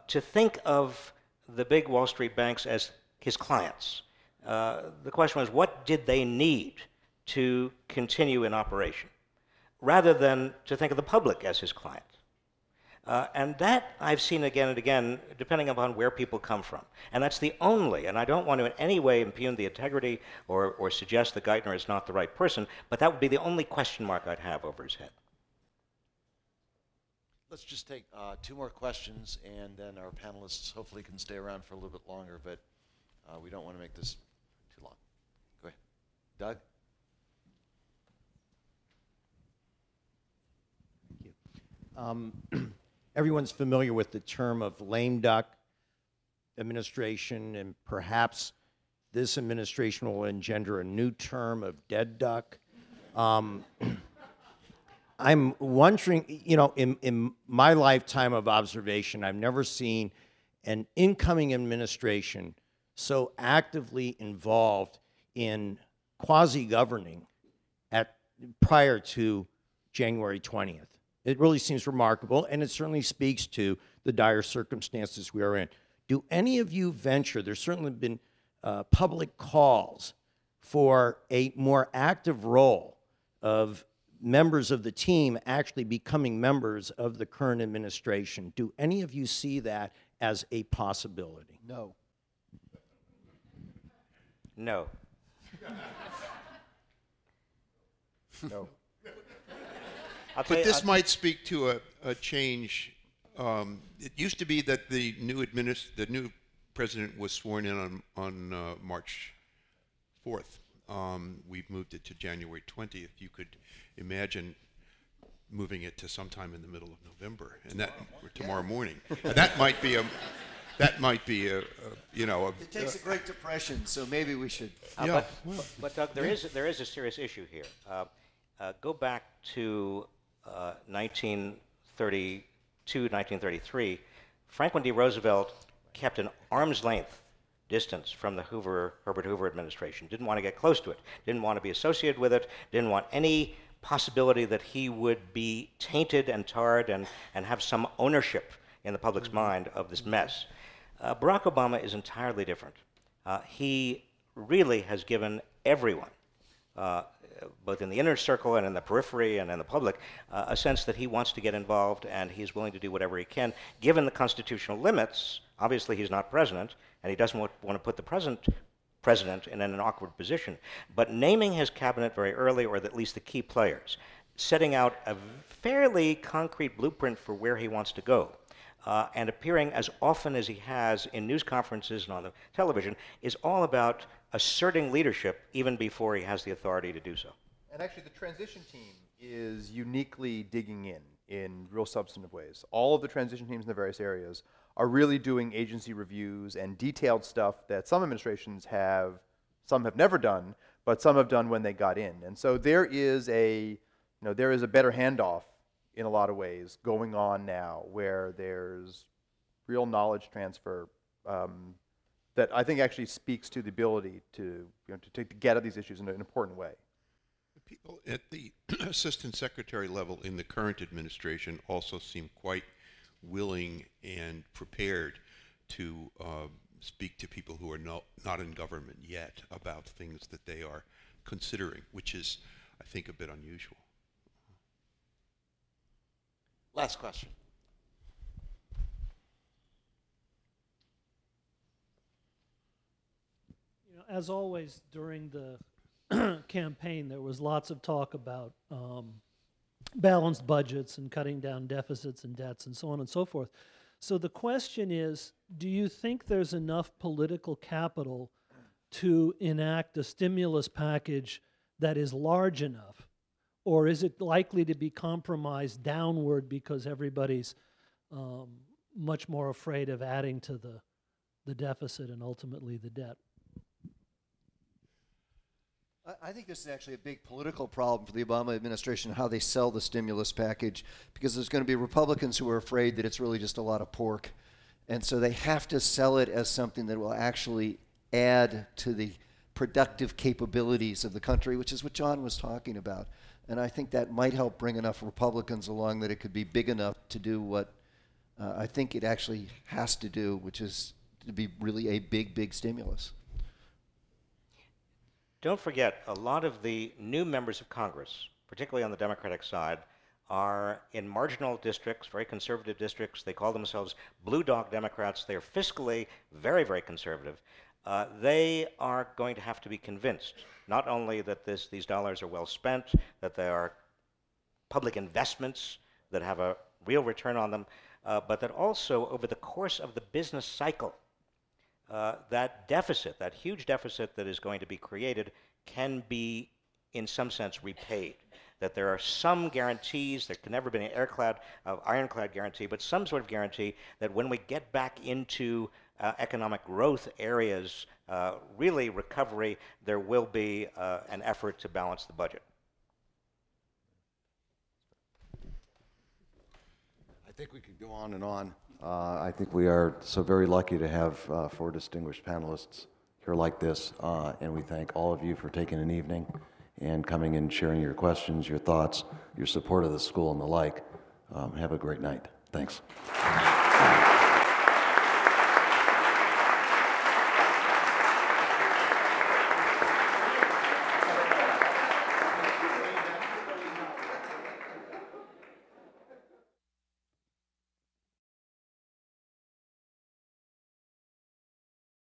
to think of the big Wall Street banks as his clients. The question was, what did they need to continue in operation, rather than to think of the public as his client? And that I've seen again and again, depending upon where people come from. And that's the only, and I don't want to in any way impugn the integrity or suggest that Geithner is not the right person, but that would be the only question mark I'd have over his head. Let's just take 2 more questions, and then our panelists hopefully can stay around for a little bit longer, but we don't want to make this too long. Go ahead. Doug? Thank you. Everyone's familiar with the term of lame duck administration, and perhaps this administration will engender a new term of dead duck. I'm wondering, you know, in my lifetime of observation, I've never seen an incoming administration so actively involved in quasi-governing prior to January 20th. It really seems remarkable, and it certainly speaks to the dire circumstances we are in. Do any of you venture, there's certainly been public calls for a more active role of members of the team actually becoming members of the current administration. Do any of you see that as a possibility? No. No. No. But this might speak to a change. It used to be that the new president was sworn in on March 4th. We've moved it to January 20th. You could imagine moving it to sometime in the middle of November, and that tomorrow morning. That might be a you know. It takes a Great Depression, so maybe we should. Yeah. But Doug, there is a serious issue here. Go back to 1932, 1933. Franklin D. Roosevelt kept an arm's length distance from the Herbert Hoover administration, didn't want to get close to it, didn't want to be associated with it, didn't want any possibility that he would be tainted and tarred and have some ownership in the public's mind of this mess. Barack Obama is entirely different. He really has given everyone, both in the inner circle and in the periphery and in the public, a sense that he wants to get involved and he's willing to do whatever he can, given the constitutional limits. Obviously, he's not president, and he doesn't want to put the president in an awkward position. But naming his cabinet very early, or at least the key players, setting out a fairly concrete blueprint for where he wants to go, and appearing as often as he has in news conferences and on the television, is all about asserting leadership even before he has the authority to do so. And actually, the transition team is uniquely digging in real substantive ways. All of the transition teams in the various areas are really doing agency reviews and detailed stuff that some administrations have, some have never done, but some have done when they got in. And so there is a better handoff in a lot of ways going on now, where there's real knowledge transfer that I think actually speaks to the ability to get at these issues in an important way. People at the assistant secretary level in the current administration also seem quite willing and prepared to speak to people who are not in government yet about things that they are considering, which is, I think, a bit unusual. Last question. As always, during the campaign, there was lots of talk about balanced budgets and cutting down deficits and debts and so on and so forth. So the question is, do you think there's enough political capital to enact a stimulus package that is large enough? Or is it likely to be compromised downward because everybody's much more afraid of adding to the deficit and ultimately the debt? I think this is actually a big political problem for the Obama administration, how they sell the stimulus package, because there's going to be Republicans who are afraid that it's really just a lot of pork. And so they have to sell it as something that will actually add to the productive capabilities of the country, which is what John was talking about. And I think that might help bring enough Republicans along that it could be big enough to do what I think it actually has to do, which is to be really a big, big stimulus. Don't forget, a lot of the new members of Congress, particularly on the Democratic side, are in marginal districts, very conservative districts. They call themselves blue dog Democrats. They are fiscally very, very conservative. They are going to have to be convinced, not only that these dollars are well spent, that they are public investments that have a real return on them, but that also over the course of the business cycle, that deficit, that huge deficit that is going to be created, can be, in some sense, repaid. That there are some guarantees, there can never be an ironclad guarantee, but some sort of guarantee that when we get back into economic growth areas, really recovery, there will be an effort to balance the budget. I think we could go on and on. I think we are so very lucky to have 4 distinguished panelists here like this, and we thank all of you for taking an evening and coming and sharing your questions, your thoughts, your support of the school and the like. Have a great night. Thanks.